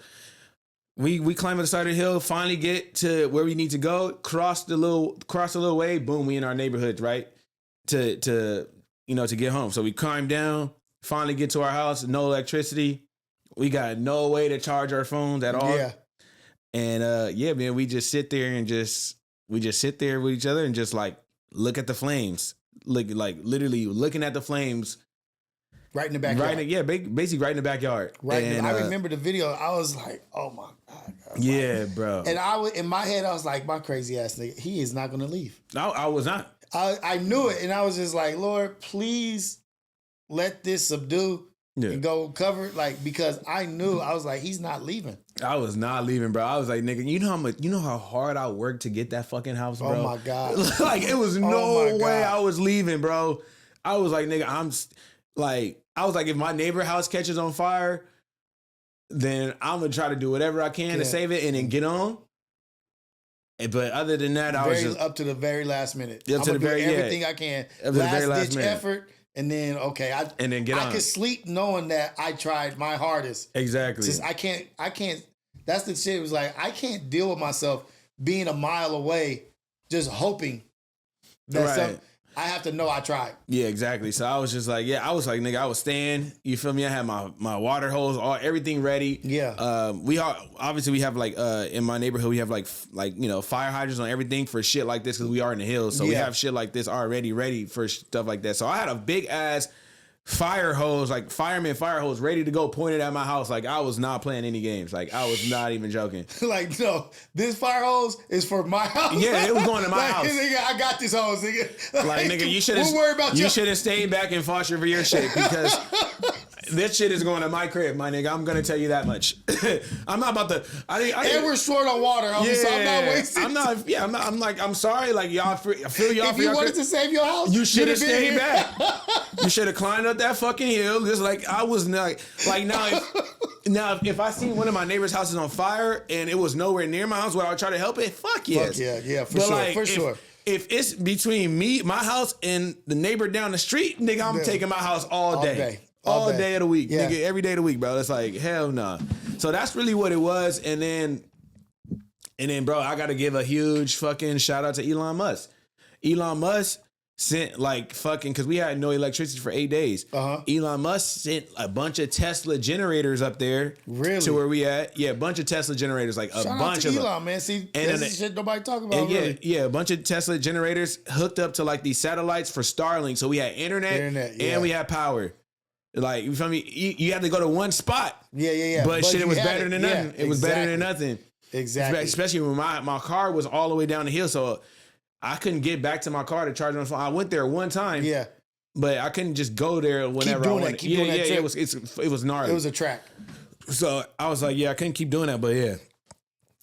we climb up the side of the hill, finally get to where we need to go, cross the little way, boom, we in our neighborhood, right? To get home. So we climb down, finally get to our house, no electricity. We got no way to charge our phones at all. Yeah. And man, we just sit there and sit there with each other and just like look at the flames. Like literally looking at the flames.
Right in the backyard.
Basically right in the backyard.
Right. And I remember the video. I was like, oh my God.
Yeah, bro.
And in my head, I was like, my crazy ass nigga, he is not going to leave.
No, I was not.
I knew it. And I was just like, Lord, please let this subdue and go cover. Like, because I was like, he's not leaving.
I was not leaving, bro. I was like, nigga, you know how hard I worked to get that fucking house, bro?
Oh my God.
Like, it was no way I was leaving, bro. I was like, nigga, if my neighbor house catches on fire, then I'm going to try to do whatever I can to save it and then get on. But other than that, I was just
up to the very last minute. I'm going to do everything I can. Last ditch effort. And then, and then get on. I could sleep knowing that I tried my hardest.
Exactly.
Just, I can't, that's the shit. It was like, I can't deal with myself being a mile away, just hoping that I have to know I tried.
Yeah, exactly. So I was just like, nigga, I was staying. You feel me? I had my water hose, everything ready. Yeah. We have like in my neighborhood we have like fire hydrants on everything for shit like this because we are in the hills. So we have shit like this already ready for stuff like that. So I had a big ass fire hose, like fireman fire hose, ready to go, pointed at my house. Like I was not playing any games. Like I was not even joking.
Like, no, this fire hose is for my house.
Yeah, it was going to my house.
Nigga, I got this hose, nigga.
Like nigga, you should have stayed back and fought for your shit because This shit is going to my crib, my nigga. I'm gonna tell you that much. I'm not about to.
And we're short on water, homie, so I'm not wasting.
I'm like, I'm sorry, like y'all. I feel y'all.
If you wanted to save your house,
you should have stayed back. You should have climbed up that fucking hill. Just like I was not. Like now, if I seen one of my neighbor's houses on fire and it was nowhere near my house, where I would try to help it. Fuck yes.
Fuck yeah, for sure.
If it's between my house, and the neighbor down the street, nigga, I'm taking my house all day. All day of the week, nigga, every day of the week, bro. It's like, hell no. So that's really what it was. And then, bro, I got to give a huge fucking shout out to Elon Musk. Elon Musk sent like fucking, because we had no electricity for 8 days. Elon Musk sent a bunch of Tesla generators up there.
Really?
To where we at. Yeah, a bunch of Tesla generators, like a bunch of
Elon, man. See, that's shit nobody talk about,
really. Yeah, a bunch of Tesla generators hooked up to like these satellites for Starlink. So we had internet and we had power. Like, you feel me? You had to go to one spot.
Yeah.
But shit, it was better than nothing.
Yeah,
it was better than nothing.
Exactly.
Especially when my car was all the way down the hill, so I couldn't get back to my car to charge my phone. I went there one time.
Yeah.
But I couldn't just go there whenever I wanted.
Keep doing that.
It was gnarly.
It was a track.
So I was like, I couldn't keep doing that, but yeah.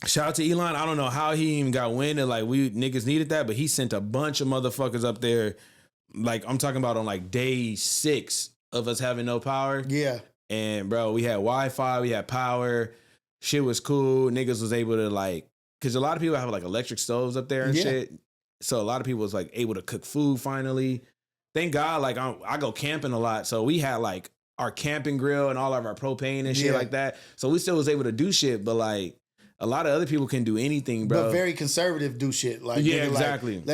Shout out to Elon. I don't know how he even got wind and like we niggas needed that, but he sent a bunch of motherfuckers up there. Like, I'm talking about on like day 6 of us having no power.
Yeah.
And bro, we had Wi-Fi, we had power. Shit was cool. Niggas was able to like, because a lot of people have like electric stoves up there and shit. So a lot of people was like able to cook food finally. Thank God, like I go camping a lot. So we had like our camping grill and all of our propane and shit like that. So we still was able to do shit, but like a lot of other people can do anything, bro.
But very conservative do shit. Like,
yeah,
nigga,
exactly.
Like,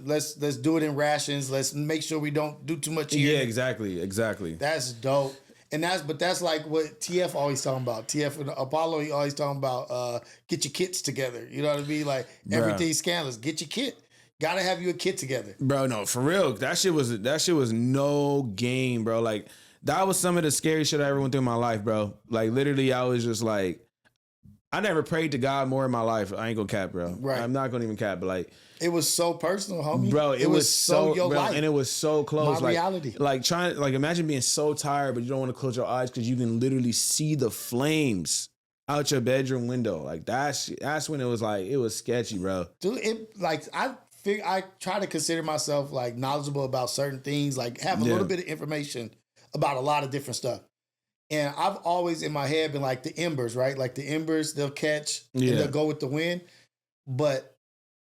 let's do it in rations. Let's make sure we don't do too much here.
Yeah, exactly.
That's dope. And that's like what TF always talking about. TF and Apollo, he always talking about get your kits together. You know what I mean? Like, everything's scandalous. Get your kit. Gotta have you a kit together. Bro,
no, for real. That shit was no game, bro. Like, that was some of the scariest shit I ever went through in my life, bro. Like, literally, I was just like, I never prayed to God more in my life. I ain't gonna cap, bro.
Right.
I'm not gonna even cap, but like,
it was so personal, homie.
Bro, it was so your life. And it was so close.
My
like,
reality.
Like imagine being so tired, but you don't want to close your eyes because you can literally see the flames out your bedroom window. Like, that's when it was sketchy, bro.
Dude, I try to consider myself like knowledgeable about certain things, like have a little bit of information about a lot of different stuff. And I've always in my head been like the embers, right? Like the embers, they'll catch and they'll go with the wind. But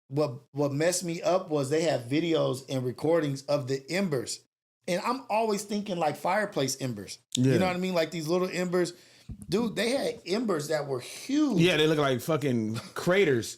what messed me up was they have videos and recordings of the embers. And I'm always thinking like fireplace embers. Yeah. You know what I mean? Like these little embers. Dude, they had embers that were huge.
Yeah, they look like fucking craters.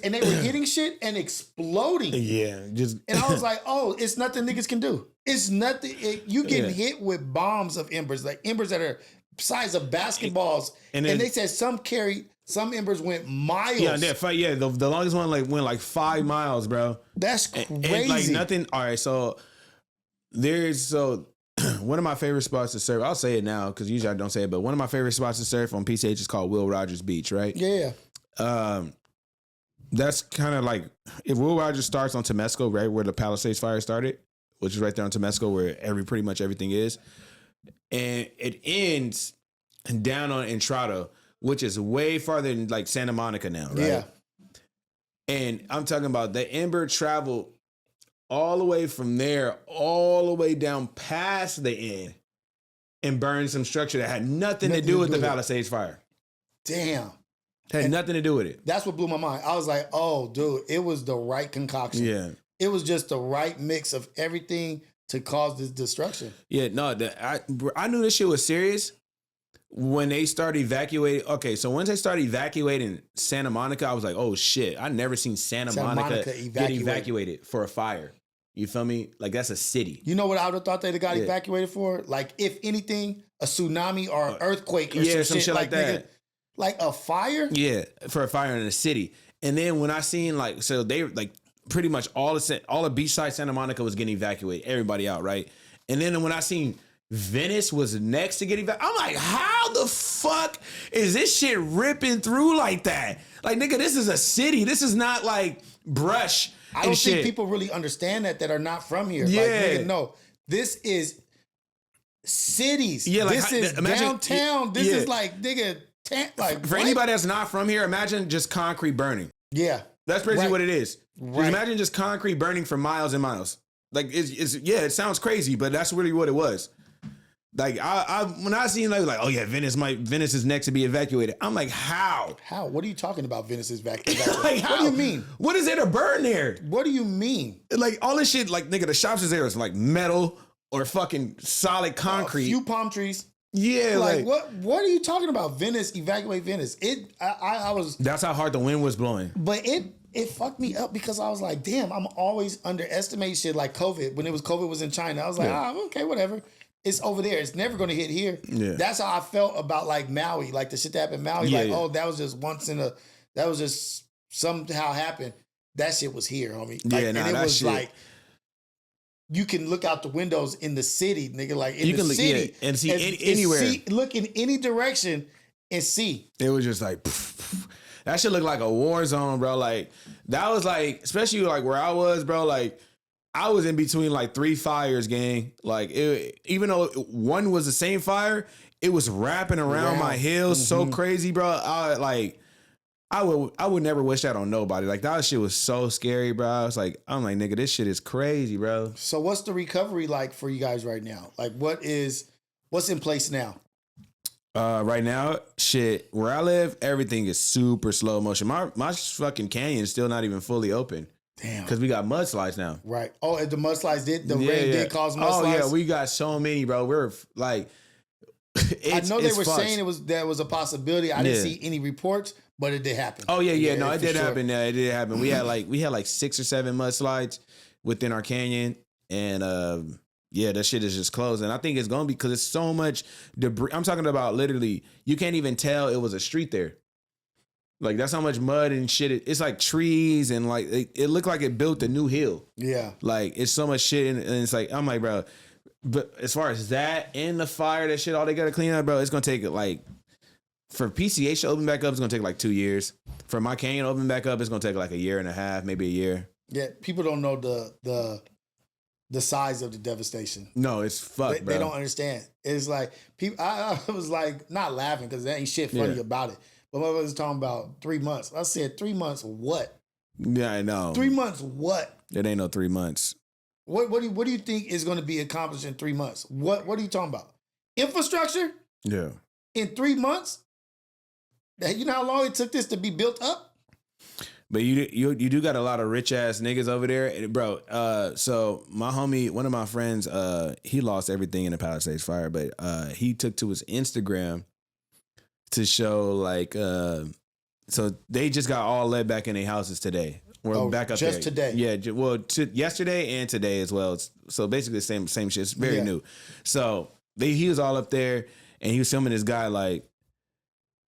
And they were hitting shit and exploding.
Yeah,
and I was like, oh, it's nothing niggas can do. It's nothing. You getting hit with bombs of embers, like embers that are size of basketballs. And they said some embers went miles.
Yeah, the longest one went like 5 miles, bro.
That's crazy.
And like nothing. All right, so one of my favorite spots to surf, I'll say it now because usually I don't say it, but one of my favorite spots to surf on PCH is called Will Rogers Beach, right?
Yeah.
That's kind of like, if Will Rogers starts on Temesco, right, where the Palisades fire started, which is right there on Temesco where pretty much everything is, and it ends down on Entrado, which is way farther than like Santa Monica now, right?
Yeah.
And I'm talking about the ember traveled all the way from there, all the way down past the end and burned some structure that had nothing to do with the Palisades fire.
Damn.
Had nothing to do with it.
That's what blew my mind. I was like, oh, dude, it was the right concoction.
Yeah.
It was just the right mix of everything to cause this destruction.
Yeah, no, I knew this shit was serious when they started evacuating. Okay, so once they started evacuating Santa Monica, I was like, oh shit, I never seen Santa Monica get evacuated for a fire. You feel me? Like, that's a city.
You know what I would have thought they'd have got evacuated for? Like, if anything, a tsunami or an earthquake or some shit like that. Nigga, like a fire?
Yeah, for a fire in a city. And then when I seen so they like pretty much all the beachside Santa Monica was getting evacuated. Everybody out, right? And then when I seen Venice was next to get evacuated, I'm like, how the fuck is this shit ripping through like that? Like, nigga, this is a city. This is not like brush.
I don't think people really understand that are not from here.
Yeah.
Like, nigga, no. This is cities.
Yeah, like,
this is downtown. This is like, nigga, like
for anybody that's not from here, imagine just concrete burning.
Yeah.
That's basically what it is.
Right.
Just imagine just concrete burning for miles and miles. Like it sounds crazy, but that's really what it was. Like when I seen like, oh yeah, Venice is next to be evacuated. I'm like, how?
How? What are you talking about? Venice is evacuated.
Like,
what do you mean?
What is there to burn there?
What do you mean?
Like all this shit, like nigga, the shops is there is like metal or fucking solid concrete.
A few palm trees.
Yeah,
like what are you talking about? Venice, evacuate Venice. I was.
That's how hard the wind was blowing.
But it fucked me up because I was like, damn, I'm always underestimating shit like COVID. When COVID was in China, I was like, okay, whatever. It's over there. It's never going to hit here. Yeah. That's how I felt about like Maui, like the shit that happened in Maui. Oh, that was just that was just somehow happened. That shit was here, homie. Like, and it was shit. Like, you can look out the windows in the city, nigga, like in the city.
And see anywhere.
Look in any direction and see.
It was just like, that shit looked like a war zone, bro. Like, that was like, especially like where I was, bro, like, I was in between like 3 fires, gang. Like, even though one was the same fire, it was wrapping around my hills so crazy, bro. I would never wish that on nobody. Like, that shit was so scary, bro. I'm like, nigga, this shit is crazy, bro.
So what's the recovery like for you guys right now? Like, what's in place now?
Right now, shit, where I live, everything is super slow motion. My fucking canyon is still not even fully open.
Damn.
Because we got mudslides now.
Right. Oh, the mudslides rain did cause mudslides?
Oh, yeah, we got so many, bro. We're like...
I know they were saying there was a possibility. I didn't see any reports, but it did happen.
Oh, yeah. No, it did happen. Yeah, it did happen. We had like 6 or 7 mudslides within our canyon. And... that shit is just closed. And I think it's going to be because it's so much debris. I'm talking about literally, you can't even tell it was a street there. Like, that's how much mud and shit. It's like trees and like, it looked like it built a new hill. Yeah. Like, it's so much shit. And it's like, I'm like, bro, but as far as that and the fire, that shit, all they got to clean up, bro, it's going to take like, for PCH to open back up, it's going to take like 2 years. For my canyon to open back up, it's going to take like 1.5 years, maybe a year.
Yeah. People don't know the size of the devastation.
No, it's fucked, bro.
They don't understand. It's like people. I was like not laughing because there ain't shit funny about it. But my was talking about 3 months. I said 3 months. What?
Yeah, I know.
3 months. What?
It ain't no 3 months.
What do you think is going to be accomplished in 3 months? What are you talking about? Infrastructure? Yeah. In 3 months? You know how long it took this to be built up?
But you do got a lot of rich ass niggas over there, bro. So my homie, one of my friends, he lost everything in the Palisades fire, but he took to his Instagram to show like, so they just got all led back in their houses today. We're back up
just
there.
Today.
Yeah, well, yesterday and today as well. So basically the same shit. It's very new. So he was all up there, and he was filming this guy like.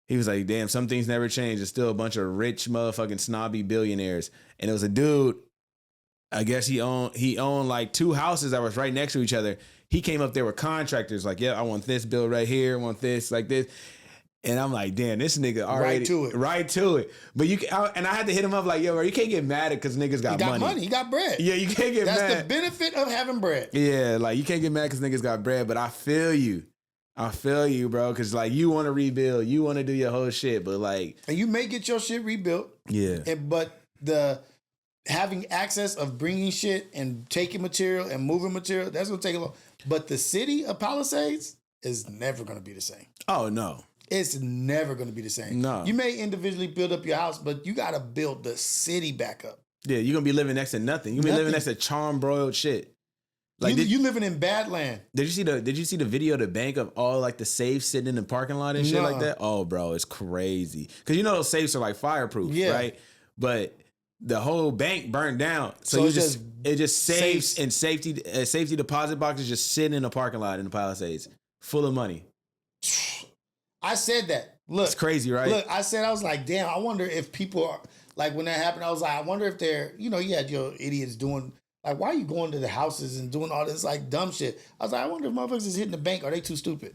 He was like, damn, some things never change. There's still a bunch of rich motherfucking snobby billionaires. And it was a dude, I guess he owned like 2 houses that was right next to each other. He came up there with contractors like, yeah, I want this bill right here. I want this, like this. And I'm like, damn, this nigga already. Right to it. But I had to hit him up like, yo, bro, you can't get mad at because niggas got money.
He got money. He got bread.
Yeah, you can't get mad.
That's the benefit of having bread.
Yeah, like you can't get mad because niggas got bread. But I feel you. Bro, because, like, you want to rebuild. You want to do your whole shit, but, like...
And you may get your shit rebuilt. Yeah. But the having access of bringing shit and taking material and moving material, that's going to take a long... But the city of Palisades is never going to be the same.
Oh, no.
It's never going to be the same. No. You may individually build up your house, but you got to build the city back up.
Yeah, you're going to be living next to nothing. You're going to be living next to charm-broiled shit.
Like you living in Badland.
Did you see the video of the bank of all like the safes sitting in the parking lot and shit like that? Oh, bro, it's crazy. Because you know those safes are like fireproof, right? But the whole bank burned down, so it just saves and safety deposit boxes just sitting in the parking lot in the Palisades, full of money.
I said that. Look,
it's crazy, right?
Look, I was like, damn. I wonder if people are like when that happened. I was like, I wonder if they're you had your idiots doing. Like, why are you going to the houses and doing all this, like, dumb shit? I was like, I wonder if motherfuckers is hitting the bank. Are they too stupid?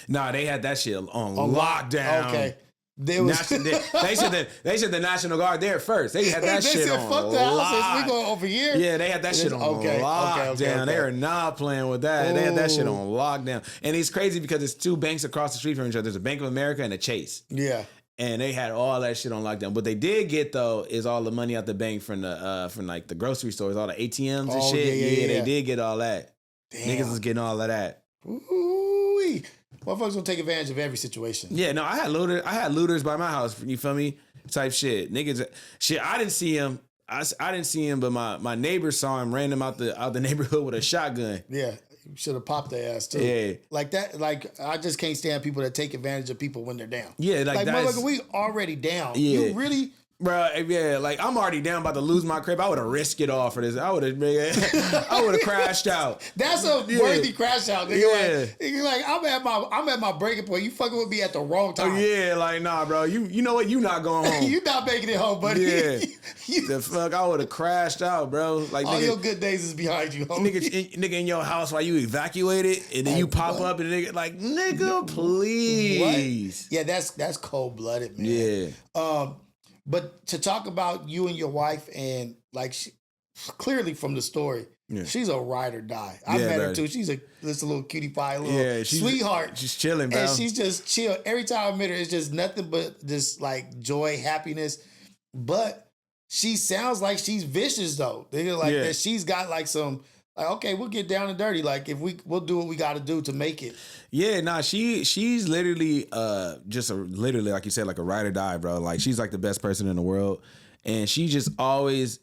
Nah, they had that shit on lockdown.
Okay. They
said the National Guard there first. They had that shit
said,
on
fuck the houses.
lock.
We going over here.
Yeah, they had that shit on lockdown. They are not playing with that. Ooh. They had that shit on lockdown. And it's crazy because it's two banks across the street from each other. There's a Bank of America and a Chase.
Yeah.
And they had all that shit on lockdown. What they did get though is all the money out the bank from like the grocery stores, all the ATMs and shit. Yeah, they did get all that. Damn. Niggas was getting all of that.
Ooh-wee. Motherfuckers gonna take advantage of every situation.
Yeah, no, I had looters by my house. You feel me? Type shit. Niggas, shit. I didn't see him. I didn't see him, but my neighbor saw him, ran him out the neighborhood with a shotgun.
Yeah, you should have popped their ass too.
Yeah,
like that. Like I just can't stand people that take advantage of people when they're down.
Yeah, like
motherfucker, we already down.
Yeah.
You really.
Bro, yeah, like I'm already down about to lose my crib. I would have risked it all for this. I would have crashed out.
That's a worthy crash out, nigga.
Yeah.
Like I'm at my breaking point. You fucking with me at the wrong time.
Oh yeah, like nah, bro. You know what? You not going home.
You not making it home, buddy.
Yeah. The fuck, I would have crashed out, bro. Like
all
nigga,
your good days is behind you, homie.
Nigga in your house while you evacuated, and then you pop up and nigga, please.
What? Yeah, that's cold blooded, man.
Yeah.
But to talk about you and your wife, and like clearly from the story, she's a ride or die. I met her too. She's just a little cutie pie, little sweetheart.
She's chilling, bro.
And she's just chill. Every time I meet her, it's just nothing but just like joy, happiness. But she sounds like she's vicious though. They're like that. She's got like some. Like, okay, we'll get down and dirty. Like if we'll do what we got to do to make it.
Yeah, nah, she's literally literally like you said, like a ride or die, bro. Like she's like the best person in the world, and she just always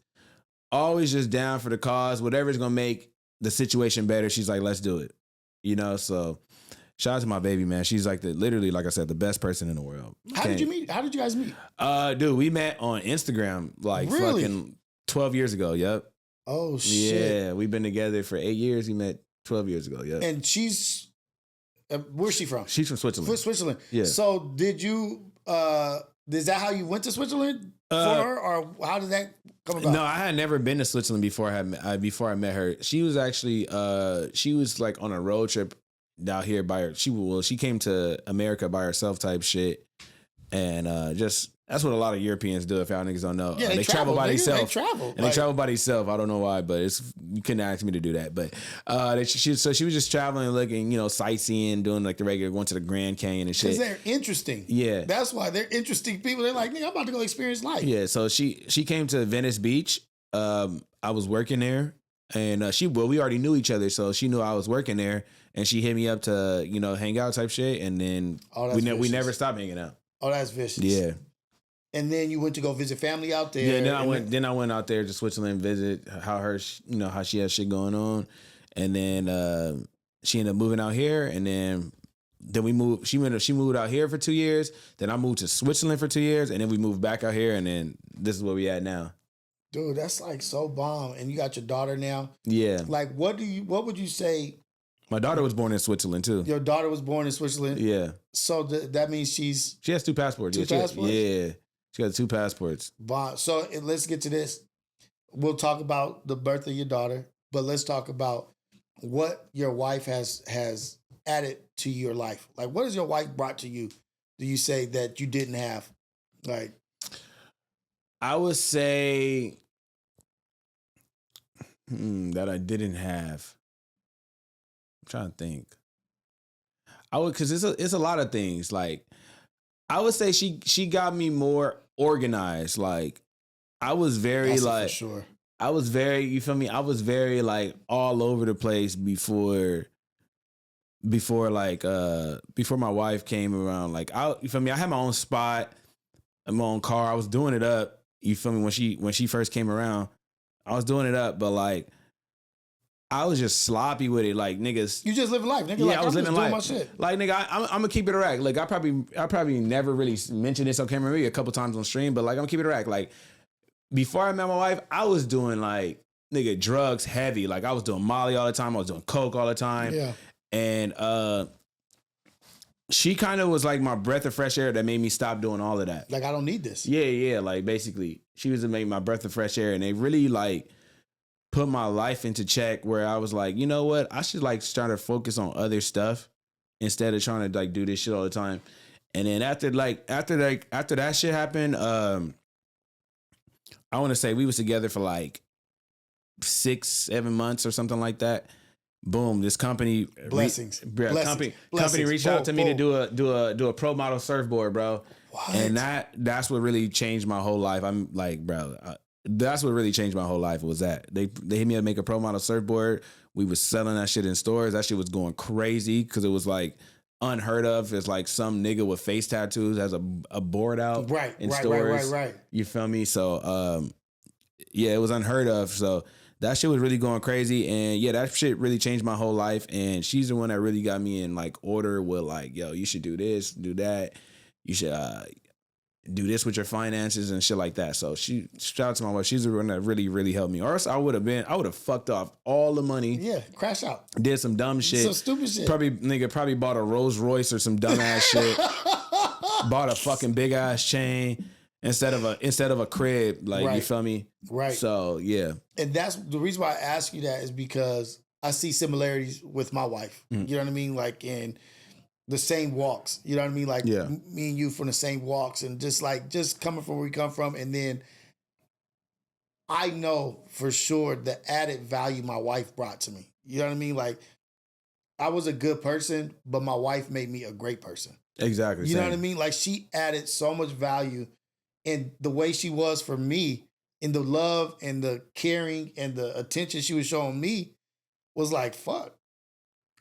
just down for the cause. Whatever's gonna make the situation better, she's like, let's do it. You know, so shout out to my baby, man. She's like literally, like I said, the best person in the world.
How did you meet? How did you guys meet?
Dude, we met on Instagram like fucking 12 years ago. Yep.
Oh shit!
Yeah, we've been together for 8 years. We met 12 years ago. Yeah.
And she's where's she from?
She's from Switzerland.
Switzerland.
Yeah.
So did you? Is that how you went to Switzerland for her, or how did that come about?
No, I had never been to Switzerland before I met her. She was actually she was like on a road trip down here by her. She came to America by herself type shit, and just. That's what a lot of Europeans do. If y'all niggas don't know,
yeah, they travel by themselves. They travel,
and they travel by themselves. I don't know why, but you couldn't ask me to do that. But she was just traveling, looking, sightseeing, doing like the regular, going to the Grand Canyon and shit.
Because they're interesting.
Yeah,
that's why they're interesting people. They're like, nigga, I'm about to go experience life.
Yeah, so she came to Venice Beach. I was working there, and we already knew each other, so she knew I was working there, and she hit me up to hang out type shit, and then we never stopped hanging out.
Oh, that's vicious.
Yeah.
And then you went to go visit family out there.
Yeah, then I went out there to Switzerland, visit how she has shit going on, and then she ended up moving out here, and then we moved. She moved out here for 2 years. Then I moved to Switzerland for 2 years, and then we moved back out here, and then this is where we at now.
Dude, that's like so bomb. And you got your daughter now.
Yeah.
Like, what would you say?
My daughter was born in Switzerland too.
Your daughter was born in Switzerland.
Yeah.
So that means she
has 2 passports.
Two passports.
Yeah. She got 2 passports.
So let's get to this. We'll talk about the birth of your daughter, but let's talk about what your wife has added to your life. Like, what has your wife brought to you? Do you say that you didn't have? Like,
I would say that I didn't have. I'm trying to think. Because it's a lot of things. Like, I would say she got me more organized. Like, I was very
for sure.
I was very, you feel me? I was very like all over the place before my wife came around. Like, you feel me? I had my own spot, my own car. I was doing it up. You feel me? When she first came around, I was doing it up, but like, I was just sloppy with it, like niggas.
You just living life, nigga.
Yeah,
like,
I was living life.
My shit.
Like, nigga, I'm gonna keep it a rack. Like, I probably never really mentioned this on camera, maybe a couple times on stream, but like, I'm gonna keep it a rack. Like, before I met my wife, I was doing like, nigga, drugs heavy. Like, I was doing Molly all the time. I was doing coke all the time.
Yeah.
And she kind of was like my breath of fresh air that made me stop doing all of that.
Like, I don't need this.
Yeah. Like, basically, she was to make my breath of fresh air, and they really like put my life into check, where I was like, you know what? I should like start to focus on other stuff instead of trying to like do this shit all the time. And then after that shit happened, I want to say we was together for like 6-7 months or something like that. Boom, this company
Blessings.
company reached out to me to do a pro model surfboard, bro.
What?
And that's what really changed my whole life. I'm like, bro, that's what really changed my whole life was that they hit me up to make a pro model surfboard. We was selling that shit in stores. That shit was going crazy because it was like unheard of. It's like some nigga with face tattoos has a board out in stores.
Right.
You feel me? So yeah, it was unheard of. So that shit was really going crazy. And yeah, that shit really changed my whole life. And she's the one that really got me in like order with like, yo, you should do this, do that. You should do this with your finances and shit like that. So shout out to my wife. She's the one that really, really helped me. Or else I would have fucked off all the money.
Yeah, crash out.
Did some dumb shit.
Some stupid shit.
Probably bought a Rolls Royce or some dumb ass shit. Bought a fucking big ass chain instead of a crib. Like,
right.
You feel me?
Right.
So yeah.
And that's the reason why I ask you that is because I see similarities with my wife. You know what I mean? Like in the same walks. You know what I mean? Like me and you from the same walks and just coming from where we come from. And then I know for sure the added value my wife brought to me. You know what I mean? Like I was a good person, but my wife made me a great person.
Exactly.
You know what I mean? Like she added so much value in the way she was for me, in the love and the caring and the attention she was showing me was like, fuck,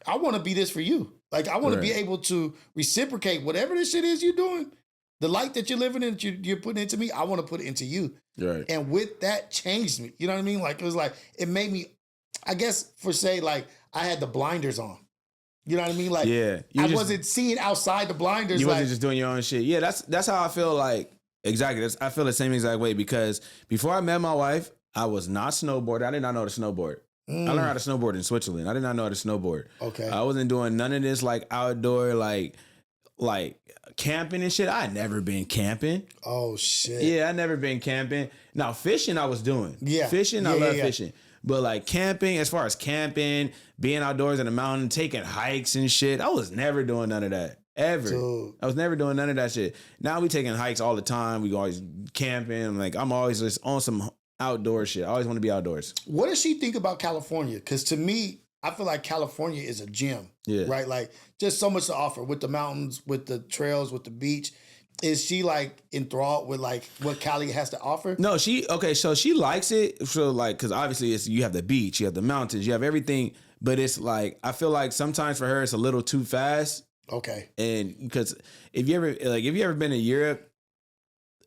I want to be this for you. Like, I want to be able to reciprocate whatever this shit is you're doing. The light that you're living in, that you're putting into me, I want to put it into you.
Right.
And with that changed me. You know what I mean? Like, it was like, it made me, I guess, like, I had the blinders on. You know what I mean? Like, I wasn't seeing outside the blinders.
You wasn't just doing your own shit. Yeah, that's how I feel like. Exactly. I feel the same exact way because before I met my wife, I was not snowboarding. I did not know how to snowboard. I learned how to snowboard in Switzerland. I did not know how to snowboard.
Okay.
I wasn't doing none of this like outdoor like camping and shit. I had never been camping.
Oh shit.
Yeah, I never been camping. Now fishing I was doing. Yeah. Fishing, I love fishing. But like camping, as far as camping, being outdoors in the mountain, taking hikes and shit, I was never doing none of that. Ever. Dude. I was never doing none of that shit. Now we taking hikes all the time. We always camping. Like I'm always just on some outdoor shit. I always want to be outdoors.
What does she think about California? Because to me, I feel like California is a gem. Yeah. Right? Like just so much to offer with the mountains, with the trails, with the beach. Is she like enthralled with like what Cali has to offer?
No, so she likes it. So like, cause obviously you have the beach, you have the mountains, you have everything. But it's like, I feel like sometimes for her, it's a little too fast.
Okay.
And because if you ever been to Europe,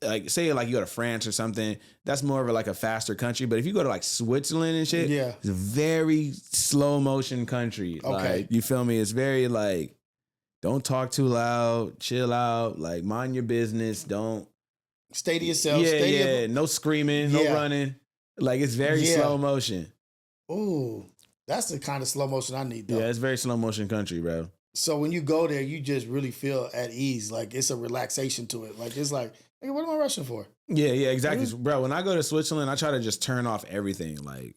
like say like you go to France or something, that's more of like a faster country. But if you go to like Switzerland and shit, it's a very slow motion country. Okay. Like, you feel me? It's very like, don't talk too loud, chill out, like mind your business. Don't
stay to yourself.
No screaming, no running. Like it's very slow motion.
Ooh, that's the kind of slow motion I need though.
Yeah, it's very slow motion country, bro.
So when you go there, you just really feel at ease. Like it's a relaxation to it. Like it's like, hey, what am I rushing for?
Yeah, exactly. Mm-hmm. Bro, when I go to Switzerland, I try to just turn off everything. Like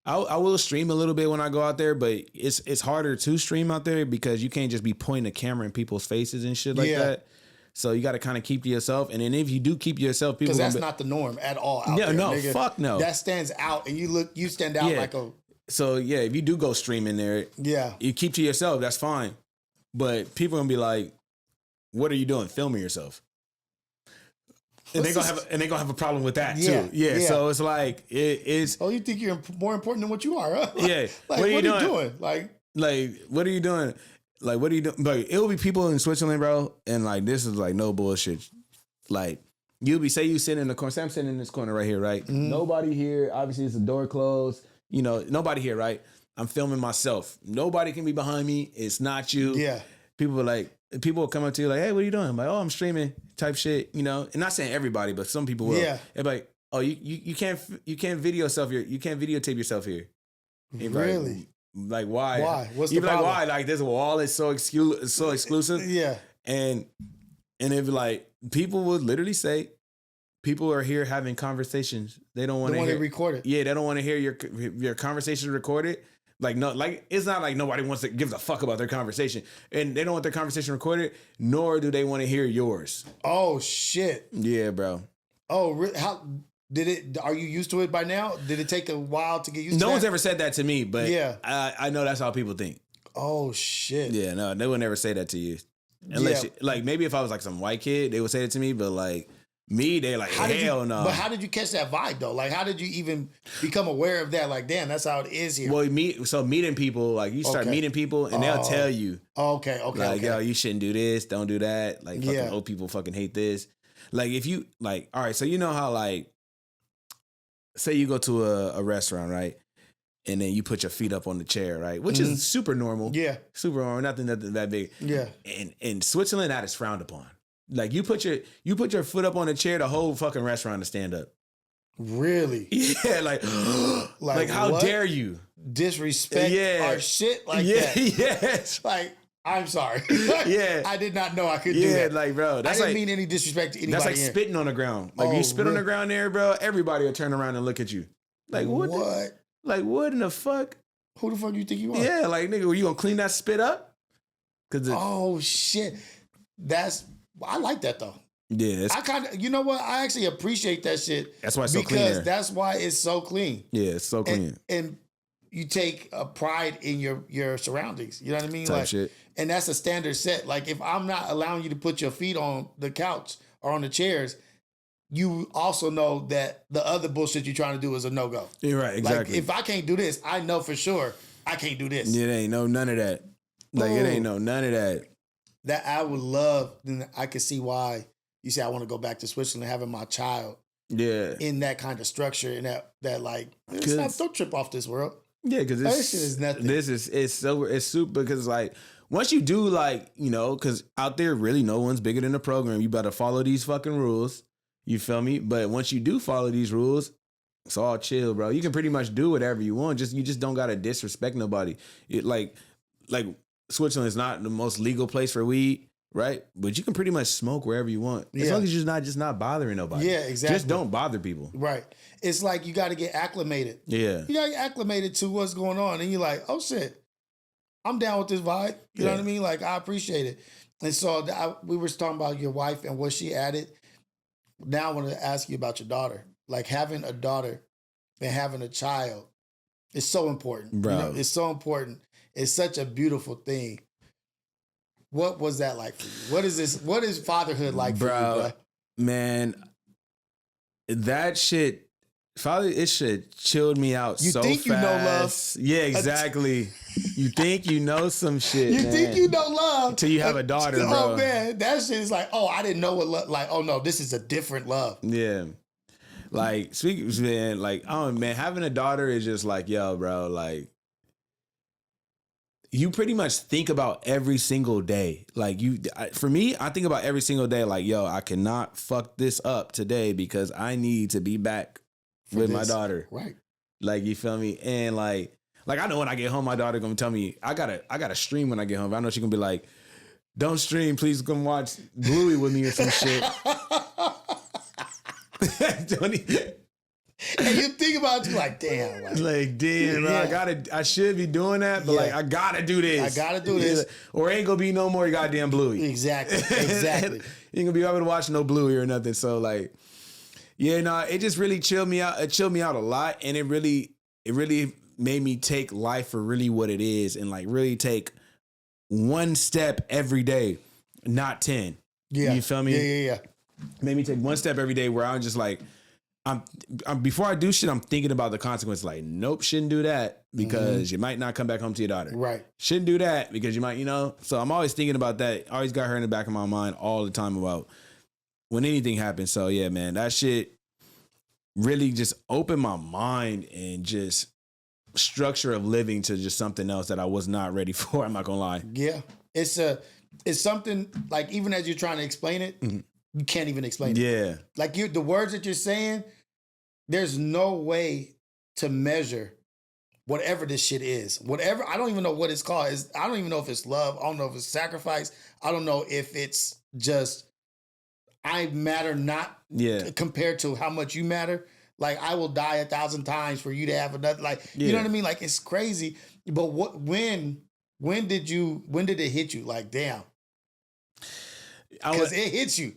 I will stream a little bit when I go out there, but it's harder to stream out there because you can't just be pointing a camera in people's faces and shit like that. So you got to kind of keep to yourself. And then if you do keep to yourself, people
because that's not the norm at all out there.
No,
nigga.
Fuck no.
That stands out and you stand out like a...
So yeah, if you do go streaming there, you keep to yourself, that's fine. But people are gonna be like, what are you doing? Filming yourself. And they're gonna have a problem with that too. Yeah. So it's like it's.
Oh, you think you're more important than what you are? Huh?
Yeah.
Like, what are you doing? Like,
what are you doing? Like, what are you doing? Like, it'll be people in Switzerland, bro, and like this is like no bullshit. Like, you sitting in the corner. Say I'm sitting in this corner right here, right? Mm-hmm. Nobody here. Obviously, it's the door closed. You know, nobody here, right? I'm filming myself. Nobody can be behind me. It's not you. Yeah. People will come up to you like, hey, what are you doing? I'm like, oh, I'm streaming type shit, you know? And not saying everybody, but some people will. Yeah. They're like, oh, you can't video yourself here. You can't videotape yourself here.
Really?
Like, why?
Why? What's the problem?
Like, why? Like, this wall is so exclusive.
Yeah.
And it'd be like, people would literally say, people are here having conversations. They don't want to
record it.
Yeah, they don't want to hear your conversation recorded. Like no, like it's not like nobody wants to give a fuck about their conversation, and they don't want their conversation recorded, nor do they want to hear yours.
Oh shit.
Yeah, bro.
Oh, how did it? Are you used to it by now? Did it take a while to get used to it?
No one's ever said that to me, but
yeah,
I know that's how people think.
Oh shit.
Yeah, no, they would never say that to you, unless like maybe if I was like some white kid, they would say it to me, but like. Me, they like, hell no.
But how did you catch that vibe though? Like, how did you even become aware of that? Like, damn, that's how it is here.
Well, meeting people, like you start meeting people and they'll tell you.
Okay.
Like, yo, you shouldn't do this, don't do that. Like, fucking old people fucking hate this. Like, if you, like, all right, so you know how, like, say you go to a restaurant, right? And then you put your feet up on the chair, right? Which is super normal. Yeah. Super normal, nothing that big. Yeah. And in Switzerland, that is frowned upon. Like you put your foot up on a chair, the whole fucking restaurant to stand up.
Really?
Yeah, like how dare you
disrespect our shit like that? Yes. Like I'm sorry. I did not know I could do that.
Like bro,
I didn't mean any disrespect to anybody.
That's like spitting on the ground. Like you spit on the ground there, bro. Everybody will turn around and look at you. Like what? Like what in the fuck?
Who the fuck do you think you are?
Yeah, like nigga, were you gonna clean that spit up?
Oh shit, I like that though.
Yeah,
I kind of, you know what? I actually appreciate that shit.
That's why it's so clean.
Because that's why it's so clean.
Yeah, it's so clean.
And you take a pride in your surroundings. You know what I mean?
Type
like,
shit.
And that's a standard set. Like if I'm not allowing you to put your feet on the couch or on the chairs, you also know that the other bullshit you're trying to do is a no-go.
You're right, exactly.
Like if I can't do this, I know for sure I can't do this.
It ain't none of that. Like it ain't none of that.
That I would love, and I can see why you say I want to go back to Switzerland, having my child in that kind of structure and that like don't trip off this world.
Yeah, because
this shit is nothing.
It's super because like once you do like, you know, because out there really no one's bigger than the program. You better follow these fucking rules. You feel me? But once you do follow these rules, it's all chill, bro. You can pretty much do whatever you want. You just don't gotta disrespect nobody. Like Switzerland is not the most legal place for weed, right? But you can pretty much smoke wherever you want. As long as you're just not bothering nobody.
Yeah, exactly.
Just don't bother people.
Right. It's like you got to get acclimated. Yeah. You got to get acclimated to what's going on. And you're like, oh shit, I'm down with this vibe. You know what I mean? Like, I appreciate it. And so we were talking about your wife and what she added. Now I want to ask you about your daughter. Like having a daughter and having a child is so important.
Bro.
You know, it's so important. It's such a beautiful thing. What was that like for you? What is fatherhood like for you, bro?
Man, that shit, it shit chilled me out so fast. You think you know love? Yeah, exactly. You think you know some shit,
You think you know love.
Until you have a daughter, bro.
Oh, man. That shit is like, I didn't know what love, like, oh, no, this is a different love.
Yeah. Like, speaking, man, like, oh, man, having a daughter is just like, yo, bro, like, you pretty much think about every single day. Like for me, I think about every single day. Like, yo, I cannot fuck this up today because I need to be back with my daughter.
Right.
Like, you feel me? And like I know when I get home, my daughter gonna tell me I gotta stream when I get home. I know she gonna be like, don't stream, please come watch Bluey with me or some shit.
And you think about it, you're like, damn.
Like damn, bro, I should be doing that, but like, I gotta do this.
I gotta do this.
Or ain't gonna be no more goddamn Bluey.
Exactly.
You ain't gonna be able to watch no Bluey or nothing. So like, it just really chilled me out. It chilled me out a lot. And it really made me take life for really what it is and like really take one step every day, not 10. Yeah. You feel me?
Yeah.
Made me take one step every day where I'm just like, I'm before I do shit, I'm thinking about the consequences. Like, nope, shouldn't do that because you might not come back home to your daughter.
Right.
Shouldn't do that because you might, So I'm always thinking about that. I always got her in the back of my mind all the time about when anything happens. So yeah, man, that shit really just opened my mind and just structure of living to just something else that I was not ready for. I'm not gonna lie.
Yeah, it's something like even as you're trying to explain it, you can't even explain it.
Yeah,
like the words that you're saying. There's no way to measure whatever this shit is. Whatever, I don't even know what it's called. I don't even know if it's love. I don't know if it's sacrifice. I don't know if it's just I matter not compared to how much you matter. Like, I will die 1,000 times for you to have another. Like, you know what I mean? Like, it's crazy. But when did it hit you? Like, damn. Because it hits you.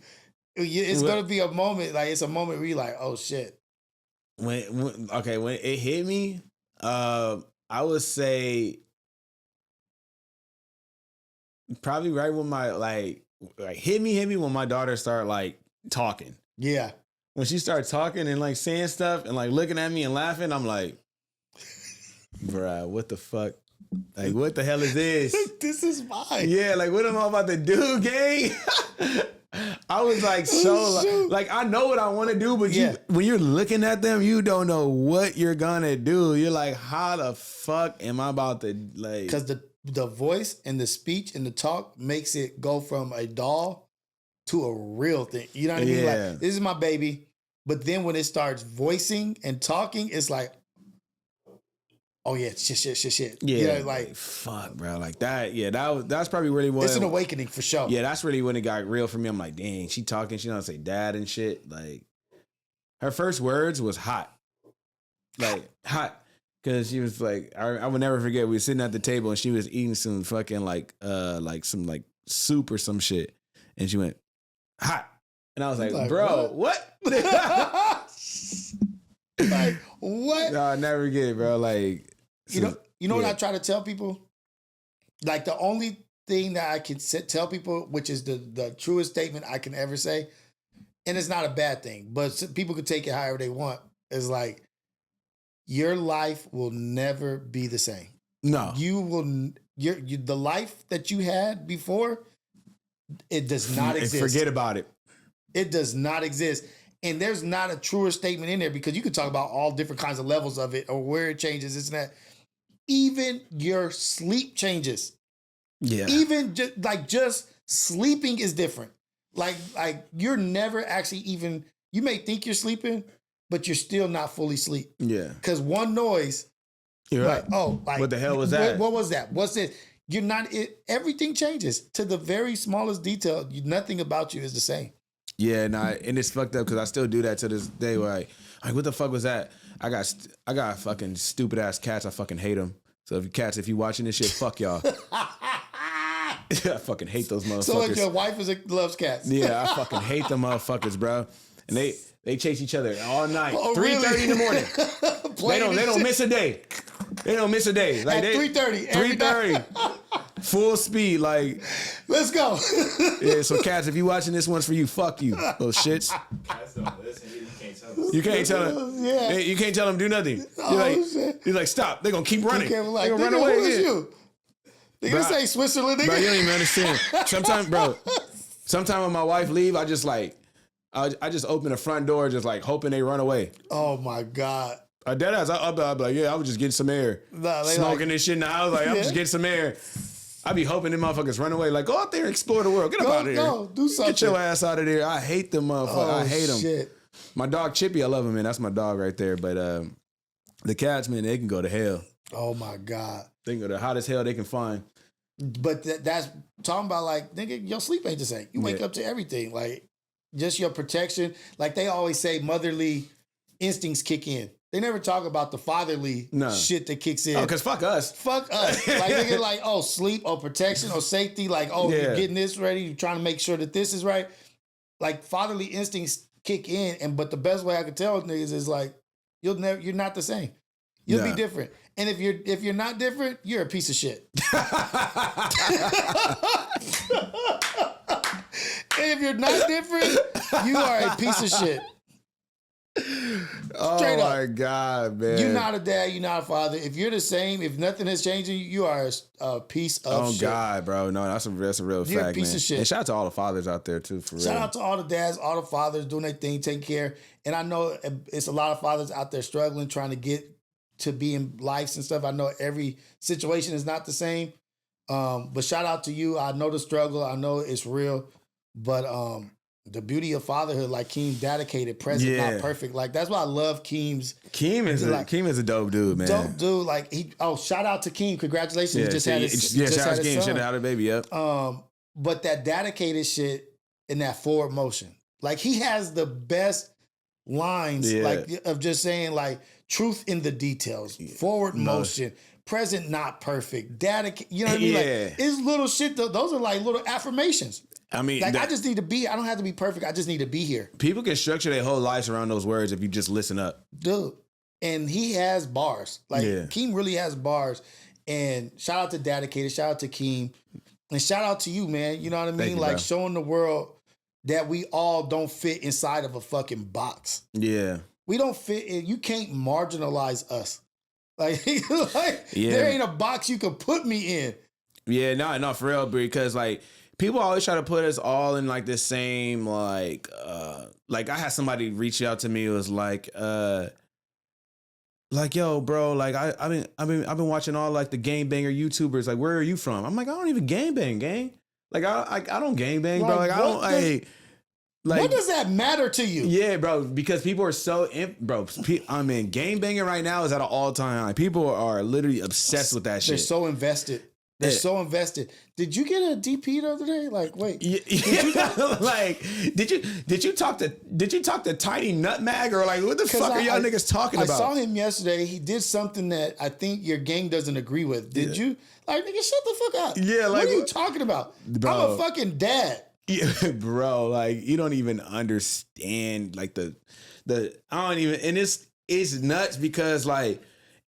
It's going to be a moment. Like, it's a moment where you're like, oh, shit.
When it hit me, I would say probably right when my, like hit me when my daughter started, like, talking.
Yeah.
When she started talking and, like, saying stuff and, like, looking at me and laughing, I'm like, bruh, what the fuck? Like, what the hell is this?
This is mine.
Yeah, like, what am I about to do, gang? I was like, like, I know what I want to do, but when you're looking at them, you don't know what you're gonna do. You're like, how the fuck am I about to, like?
Because the voice and the speech and the talk makes it go from a doll to a real thing. You know what I mean? Like, this is my baby. But then when it starts voicing and talking, it's like, oh yeah, shit.
Yeah,
like
fuck, bro, like that. Yeah, that's probably really what.
It's an awakening for sure.
Yeah, that's really when it got real for me. I'm like, dang, she talking, she don't say dad and shit. Like, her first words was hot, like hot, because she was like, I would never forget. We were sitting at the table and she was eating some fucking like some like soup or some shit, and she went hot, and I was like bro, what?
Like, what?
No, I never get it, bro. Like,
you know what I try to tell people? Like, the only thing that I can tell people, which is the truest statement I can ever say, and it's not a bad thing, but people can take it however they want, is like, your life will never be the same.
No.
You will, the life that you had before, it does not exist.
Forget about it.
It does not exist. And there's not a truer statement in there, because you could talk about all different kinds of levels of it or where it changes, this and that. Even your sleep changes.
Yeah.
Even just sleeping is different. Like you're never actually even, you may think you're sleeping, but you're still not fully asleep.
Yeah.
Because one noise,
you're
like,
right.
oh, like,
what the hell was that?
What was that? What's it? You're not, everything changes to the very smallest detail. Nothing about you is the same.
Yeah, and it's fucked up because I still do that to this day. Where like, what the fuck was that? I got fucking stupid ass cats. I fucking hate them. So if you watching this shit, fuck y'all. I fucking hate those motherfuckers.
So like your wife loves cats.
Yeah, I fucking hate them motherfuckers, bro. And they chase each other all night.
Oh,
3:30
really?
in the morning. They don't miss a day. They don't miss a day. Like,
at 3:30.
3:30. Full speed, like,
let's go.
Yeah, so cats, if you watching this one's for you, fuck you, little shits.
Cats don't listen. You can't tell them.
You can't tell them.
Yeah.
You can't tell them do nothing. You're like, stop. They're gonna keep running. They're
like,
gonna run away.
Who is you? They gonna say Switzerland, nigga.
Bro, you don't even understand. Sometimes when my wife leave, I just open the front door, just like hoping they run away.
Oh my God.
Deadass, I'll be like, yeah, I was just getting some air.
Nah,
smoking this shit in the house. Like, I'm just getting some air. I be hoping them motherfuckers run away. Like, go out there and explore the world. Get up out of here.
Go, do something.
Get your ass out of there. I hate them motherfuckers.
Oh,
I hate them.
Shit.
My dog Chippy, I love him, man. That's my dog right there. But the cats, man, they can go to hell.
Oh my God.
They can go to the hottest hell they can find.
But that's talking about, like, nigga, your sleep ain't the same. You wake up to everything. Like, just your protection. Like they always say, motherly instincts kick in. They never talk about the fatherly shit that kicks in.
Oh, because fuck us.
Fuck us. Like, nigga, like, oh, sleep or protection or safety. Like, oh, you're getting this ready. You're trying to make sure that this is right. Like, fatherly instincts kick in. But the best way I can tell niggas is, like, you're not the same. You'll be different. And if you're not different, you're a piece of shit. And if you're not different, you are a piece of shit.
Straight up. My God, man.
You're not a dad, you're not a father. If you're the same, if nothing has changed, you are a piece of shit. Oh, God,
bro. No, that's a real
you're
fact,
a piece
man.
of shit.
And shout out to all the fathers out there, too, for real.
Shout out to all the dads, all the fathers doing their thing, taking care. And I know it's a lot of fathers out there struggling, trying to get to be in lives and stuff. I know every situation is not the same. But shout out to you. I know the struggle. I know it's real. But the beauty of fatherhood, like Keem, dedicated, present, not perfect. Like, that's why I love Keem's.
Keem is a dope dude, man.
Dope dude. Like, shout out to Keem. Congratulations. He just had his son.
Shout out to Keem. Shout out to baby, yep.
But that dedicated shit and that forward motion. Like, he has the best lines like of just saying like truth in the details, forward motion, present not perfect, data. You know what I mean? Like it's little shit. Those are like little affirmations.
I mean,
like I just need to be. I don't have to be perfect. I just need to be here.
People can structure their whole lives around those words if you just listen up,
dude. And he has bars. Like Keem really has bars. And shout out to Dedicated. Shout out to Keem. And shout out to you, man. You know what I mean? Like showing the world that we all don't fit inside of a fucking box. Yeah. We don't fit in. You can't marginalize us. Like, there ain't a box you could put me in. Yeah,
no, for real, because like people always try to put us all in like the same like I had somebody reach out to me. It was like yo, bro, like I've been watching all like the gangbanger YouTubers. Like, where are you from? I'm like, I don't even gangbang, gang. Like I don't gangbang, bro. Like I don't. Like,
what does that matter to you?
Yeah, bro, because people are so, gangbanging right now is at an all-time high. People are literally obsessed with that shit.
They're so invested. They're so invested. Did you get a DP the other day? Like, wait.
Did you talk to Tiny Nutmeg or like what the fuck are y'all niggas talking about?
I saw him yesterday. He did something that I think your gang doesn't agree with. Did you? Like, nigga, shut the fuck up. Yeah, like, what are you talking about? Bro, I'm a fucking dad.
Yeah, bro, like you don't even understand like the I don't even, and it's nuts because like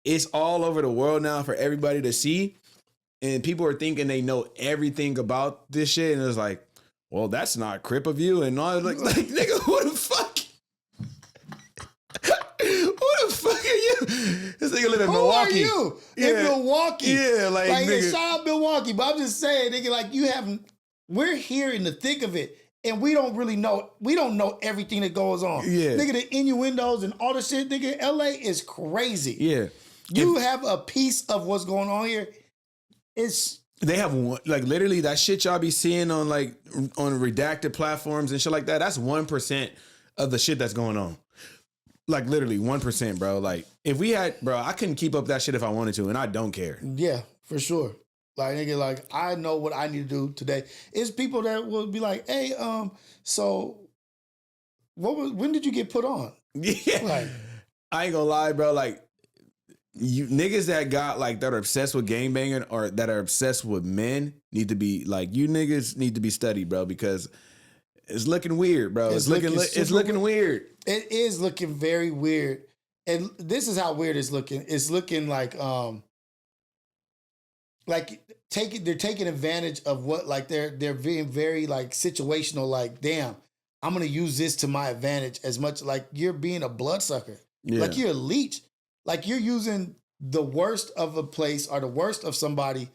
it's all over the world now for everybody to see, and people are thinking they know everything about this shit, and it's like, well, that's not Crip of you, and all like nigga, who the fuck? Who the fuck are you? This nigga live in Milwaukee.
Who are you? In Milwaukee.
Yeah, like nigga.
Shout out Milwaukee, but I'm just saying, nigga, like you haven't. We're here in the thick of it, and we don't really know. We don't know everything that goes on. Yeah, nigga, the innuendos and all the shit. Nigga, LA is crazy. Yeah, you have a piece of what's going on here.
They have one, like literally that shit y'all be seeing on like on redacted platforms and shit like that. That's 1% of the shit that's going on. Like literally 1%, bro. Like if we had, bro, I couldn't keep up that shit if I wanted to, and I don't care.
Yeah, for sure. Like, nigga, like, I know what I need to do today. It's people that will be like, hey, so when did you get put on?
Yeah. Like, I ain't gonna lie, bro. Like, you niggas that got, like, that are obsessed with gangbanging or that are obsessed with men need to be, like, you niggas need to be studied, bro, because it's looking weird, bro. It's looking weird.
It is looking very weird. And this is how weird it's looking. It's looking like they're taking advantage of what, like they're being very like situational, like, damn, I'm gonna use this to my advantage as much, like you're being a bloodsucker. Yeah. Like you're a leech. Like you're using the worst of a place or the worst of somebody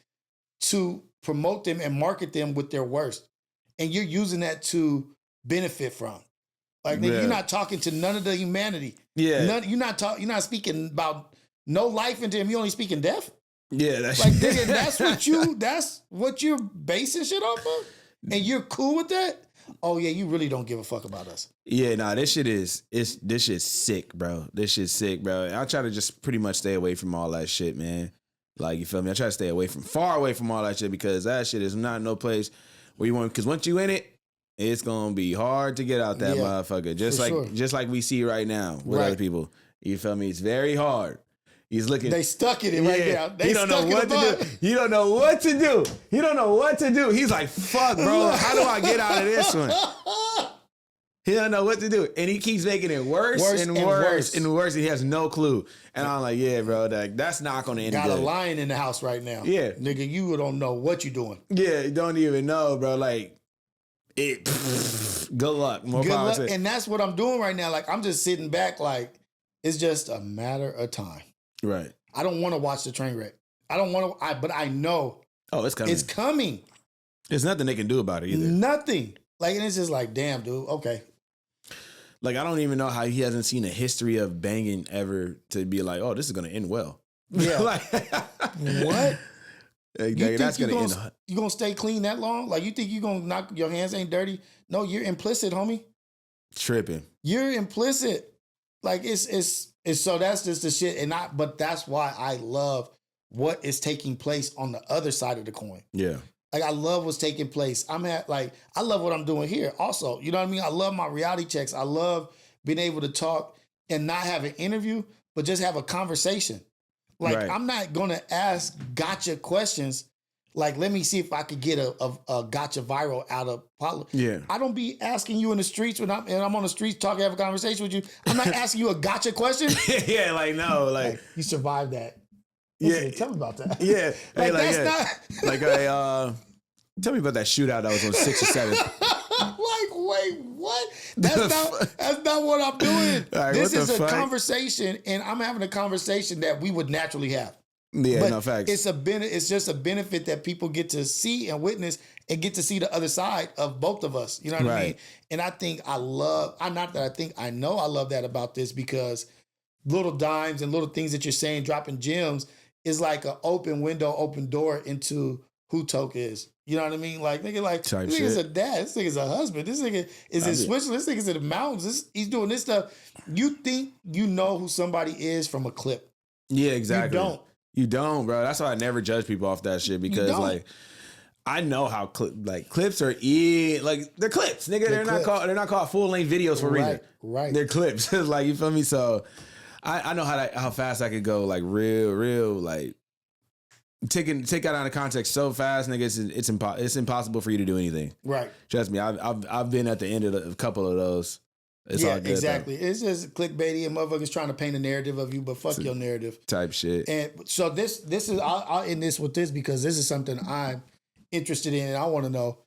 to promote them and market them with their worst. And you're using that to benefit from. Like you're not talking to none of the humanity. Yeah. You're not speaking about no life into him. You only speaking death.
Yeah, that's
like nigga, that's what you're basing shit off of, and you're cool with that. Oh yeah, you really don't give a fuck about us.
Yeah, nah, this shit's sick, bro. This shit's sick, bro. I try to just pretty much stay away from all that shit, man. Like, you feel me? I try to stay far away from all that shit because that shit is not no place where you want. Because once you in it, it's gonna be hard to get out that motherfucker. Just like we see right now with other people. You feel me? It's very hard. He's looking.
They stuck in it right now.
He don't know what to do. You don't know what to do. He don't know what to do. He's like, fuck, bro. How do I get out of this one? He don't know what to do. And he keeps making it worse and worse. And he has no clue. And I'm like, yeah, bro, that's not going to end good.
Got a lion in the house right now.
Yeah.
Nigga, you don't know what you're doing.
Yeah, you don't even know, bro. Like, good luck. More power to it.
And that's what I'm doing right now. Like, I'm just sitting back like, it's just a matter of time.
Right.
I don't want to watch the train wreck. I don't want to, but I know.
Oh, it's coming.
It's coming.
There's nothing they can do about it either.
Nothing. Like, and it's just like, damn, dude, okay.
Like, I don't even know how he hasn't seen a history of banging ever to be like, oh, this is going to end well.
Yeah.
Like,
what?
That's going to end.
You going to stay clean that long? Like, you think you going to knock, your hands ain't dirty? No, you're implicit, homie.
Tripping.
You're implicit. Like, it's so that's just the shit. But that's why I love what is taking place on the other side of the coin.
Yeah.
Like, I love what's taking place. I love what I'm doing here also. You know what I mean? I love my reality checks. I love being able to talk and not have an interview, but just have a conversation. Like,
Right.
I'm not going to ask gotcha questions. Like, let me see if I could get a gotcha viral out of Potlord.
Yeah.
I don't be asking you in the streets when I'm on the streets talking, have a conversation with you. I'm not asking you a gotcha question.
Yeah, like no, like
You survived that.
Yeah.
Listen, tell me about that.
yeah,
Like,
hey,
that's
yeah.
not.
Like tell me about that shootout that was on 6 or 7.
Like, wait, what? That's not what I'm doing.
Right,
This
what
is
the
a
fuck?
conversation, and I'm having a conversation that we would naturally have.
Yeah,
But
no facts.
it's just a benefit that people get to see and witness and get to see the other side of both of us. You know what I mean?
Right.
And I love that about this, because little dimes and little things that you're saying, dropping gems, is like an open window, open door into who Toke is. You know what I mean? Like, nigga, like,
Type
this nigga's
shit.
a dad. This nigga's a husband. This nigga is in Switzerland. This nigga's in the mountains. He's doing this stuff. You think you know who somebody is from a clip.
Yeah, exactly.
You don't.
You don't, bro. That's why I never judge people off that shit, because
don't.
like I know how clips are like they're clips, nigga. They're not called full length videos for a reason.
Right.
They're clips. Like, you feel me? So I know how fast I could go, like real like take out of context so fast, nigga. It's impossible for you to do anything.
Right.
Trust me, I've been at the end of a couple of those. It's all good,
exactly. Though. It's just clickbaity and motherfuckers trying to paint a narrative of you, but fuck your narrative
type shit.
And so this is I'll end this with this, because this is something I'm interested in, and I want to know.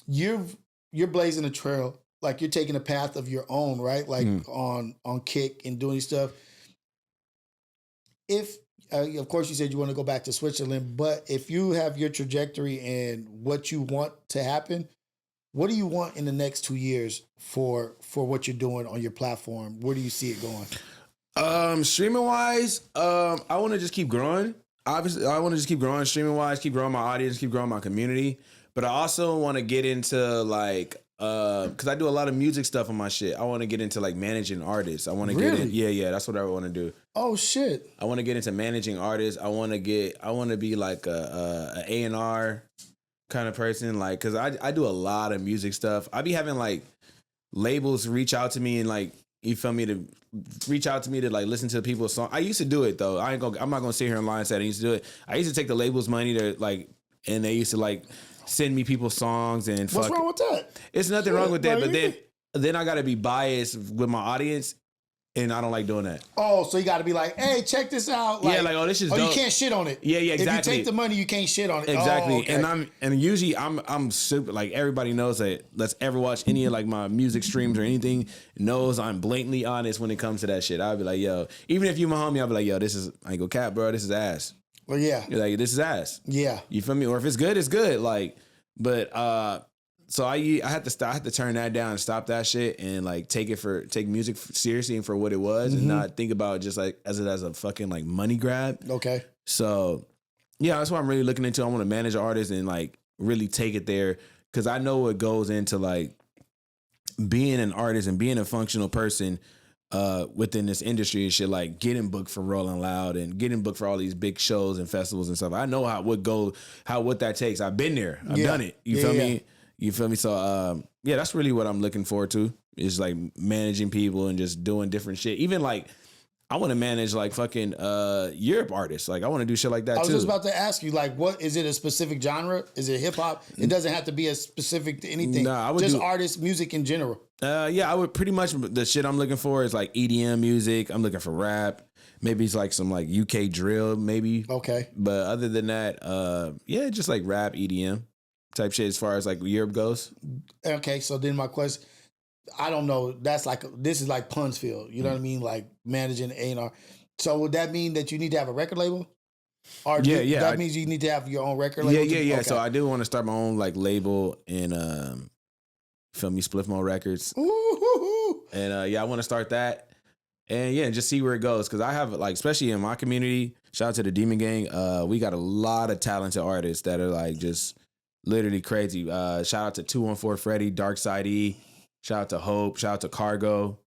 You're blazing a trail, like you're taking a path of your own, right? Like on Kick and doing stuff. If of course you said you want to go back to Switzerland, but if you have your trajectory and what you want to happen, what do you want in the next 2 years for what you're doing on your platform? Where do you see it going?
Streaming wise, I want to just keep growing. Obviously, I want to just keep growing streaming wise, keep growing my audience, keep growing my community. But I also want to get into like, because I do a lot of music stuff on my shit. I want to get into like managing artists. I want to get in. Yeah, that's what I want to do.
Oh shit!
I want to get into managing artists. I want to be like a A&R kind of person, like, because I do a lot of music stuff. I be having like labels reach out to me and like, you feel me, to reach out to me to like listen to people's songs. I used to do it though. I'm not gonna sit here and lie and say I used to do it. I used to take the labels' money to like, and they used to like send me people's songs and
what's wrong with that?
It's nothing wrong with that, but then I gotta be biased with my audience. And I don't like doing that.
Oh, so you got to be like, hey, check this out. Like,
yeah, like, oh, this is
dope.
You
can't shit on it.
Yeah, exactly.
If you take the money, you can't shit on it.
Exactly.
Oh, okay.
And usually I'm super, like, everybody knows that let's ever watch any of like my music streams or anything knows I'm blatantly honest when it comes to that shit. I'll be like, yo, even if you my homie, I'll be like, yo, this is, I ain't go cap, bro, this is ass.
Well, yeah.
You're like, this is ass.
Yeah.
You feel me? Or if it's good, it's good. Like, but so I had to turn that down and stop that shit and like take music seriously and for what it was and not think about it just like as a fucking like money grab.
Okay.
So yeah, that's what I'm really looking into. I want to manage artists and like really take it there, because I know what goes into like being an artist and being a functional person within this industry and shit, like getting booked for Rolling Loud and getting booked for all these big shows and festivals and stuff. I know what that takes. I've been there. I've done it. You feel me? You feel me? So yeah, that's really what I'm looking forward to, is like managing people and just doing different shit. Even like I want to manage like fucking Europe artists. Like I want to do shit like that too.
I was just about to ask you, like, what is it? A specific genre? Is it hip hop? It doesn't have to be a specific to anything.
Nah, I would
just artists, music in general.
Yeah, I would pretty much, the shit I'm looking for is like EDM music. I'm looking for rap. Maybe it's like some like UK drill, maybe.
Okay.
But other than that, yeah, just like rap, EDM type shit as far as like Europe goes.
Okay, so then my question, I don't know. This is like Punsfield. You know what I mean? Like managing A&R. So would that mean that you need to have a record label? Or that means you need to have your own record label?
Yeah.
Okay.
So I do want to start my own like label and feel me, Spliffmo Records.
Ooh.
And yeah, I want to start that. And yeah, just see where it goes. Cause I have like, especially in my community, shout out to the Demon Gang. We got a lot of talented artists that are like just literally crazy. Shout out to 214 Freddie, Dark Side E. Shout out to Hope. Shout out to Cargo.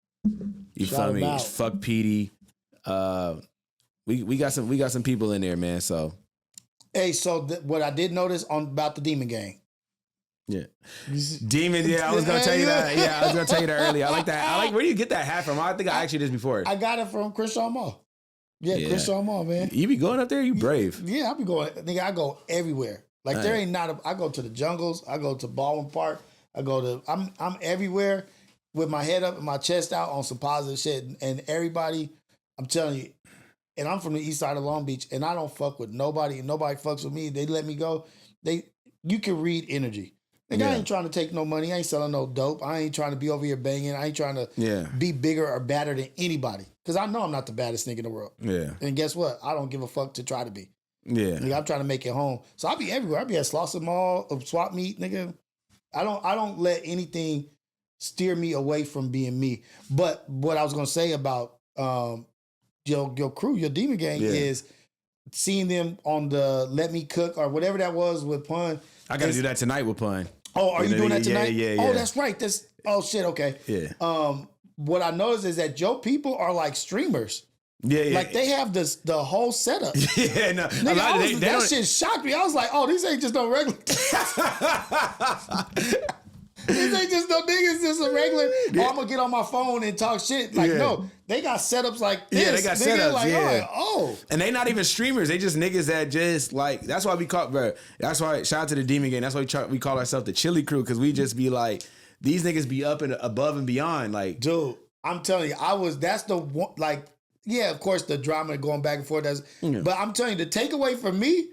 You feel me? Fuck Petey. We got some people in there, man. So
hey, so what I did notice about the Demon Gang,
Yeah. Demon, yeah, I was gonna tell you that. Yeah, I was gonna tell you that earlier. I like that. I like, where do you get that hat from? I think I asked you this before.
I got it from Crenshaw Mall. Yeah, Crenshaw Mall, man.
You be going up there? You brave.
Yeah, I be going, nigga, I go everywhere. Like there ain't I go to the jungles, I go to Baldwin Park, I'm everywhere with my head up and my chest out on some positive shit. And everybody, I'm telling you, and I'm from the east side of Long Beach, and I don't fuck with nobody, and nobody fucks with me. They let me go. You can read energy. Like, I ain't trying to take no money. I ain't selling no dope. I ain't trying to be over here banging. I ain't trying to be bigger or badder than anybody. Because I know I'm not the baddest nigga in the world. Yeah. And guess what? I don't give a fuck to try to be. Yeah. Nigga, I'm trying to make it home. So I'll be everywhere. I'll be at Slauson Mall, Swap Meet, nigga. I don't let anything steer me away from being me. But what I was going to say about your crew, your Demon Gang, is seeing them on the Let Me Cook or whatever that was with Pun.
I got to do that tonight with Pun.
Oh, are you doing that tonight?
Yeah.
Oh, that's right. Oh shit. Okay. Yeah. What I noticed is that your people are like streamers. Yeah. Like they have the whole setup. Yeah. No. Nigga, that shit shocked me. I was like, oh, these ain't just no regular. These ain't just no niggas, just a regular. Oh, I'm gonna get on my phone and talk shit. Like, no, they got setups like this.
Yeah, they got setups.
Like,
and they not even streamers. They just niggas that just like. That's why we call, bro. That's why shout out to the Demon Gang. That's why we call ourselves the Chili Crew, because we just be like, these niggas be up and above and beyond. Like,
dude, I'm telling you, that's the one. Like, yeah, of course the drama going back and forth. But I'm telling you, the takeaway for me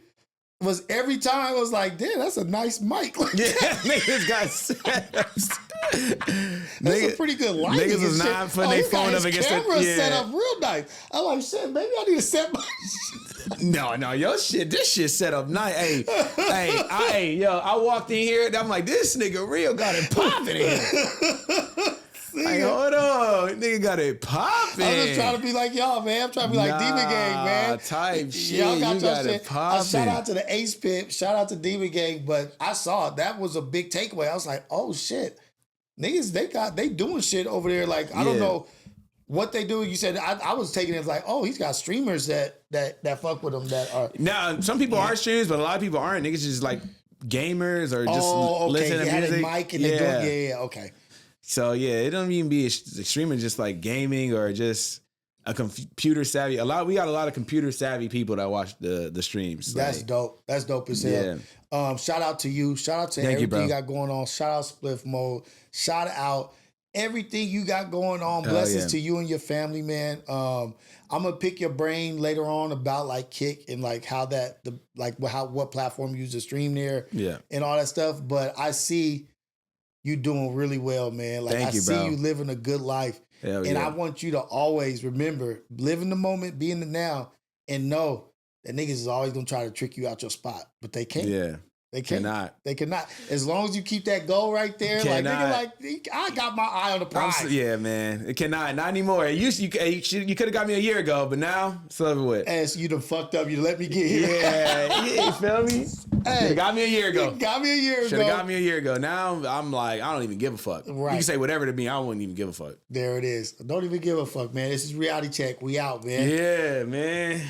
was every time I was like, damn, that's a nice mic.
Yeah, niggas got setups.
That's a pretty good lighting.
Niggas was not putting their phone up against the
camera set up real nice. I'm like, shit, maybe I need to set my
No, your shit, this shit set up nice. Hey, yo, I walked in here and I'm like, this nigga real got it popping in here. Like, hold on, nigga got it popping.
I'm just trying to be like y'all, man. I'm trying to be like Demon Gang, man.
Type shit. Y'all got it popping.
Shout out to the Ace Pip. Shout out to Demon Gang. But I saw that was a big takeaway. I was like, oh shit, niggas, they doing shit over there. Like I don't know what they do. You said I was taking it as like, oh, he's got streamers that fuck with him that are.
Now some people are streamers, but a lot of people aren't. Niggas just like gamers or just listen to music.
Mic and they doing, okay.
So yeah, it don't even be streaming, just like gaming or just a computer savvy. We got a lot of computer savvy people that watch the streams.
That's dope. That's dope as hell. Yeah. Shout out to you. Shout out to everything you got going on. Shout out Spliff Mode. Shout out everything you got going on. Blessings to you and your family, man. I'm gonna pick your brain later on about like Kick and like how what platform you use to stream there. Yeah. And all that stuff. But I see you doing really well, man. Like, I see you living a good life. And I want you to always remember, live in the moment, be in the now, and know that niggas is always gonna try to trick you out your spot. But they can't. Yeah. They cannot. They cannot. As long as you keep that goal right there, like nigga, like I got my eye on the prize.
Yeah, man. It cannot. Not anymore. You could have got me a year ago, but now it's over with.
As you done fucked up, you let me get here.
Yeah, you feel me? Hey, got me a year ago.
Got me a year ago.
Should have got me a year ago. Now I'm like, I don't even give a fuck. Right. You can say whatever to me. I wouldn't even give a fuck.
There it is. Don't even give a fuck, man. This is Reality Check. We out, man.
Yeah, man.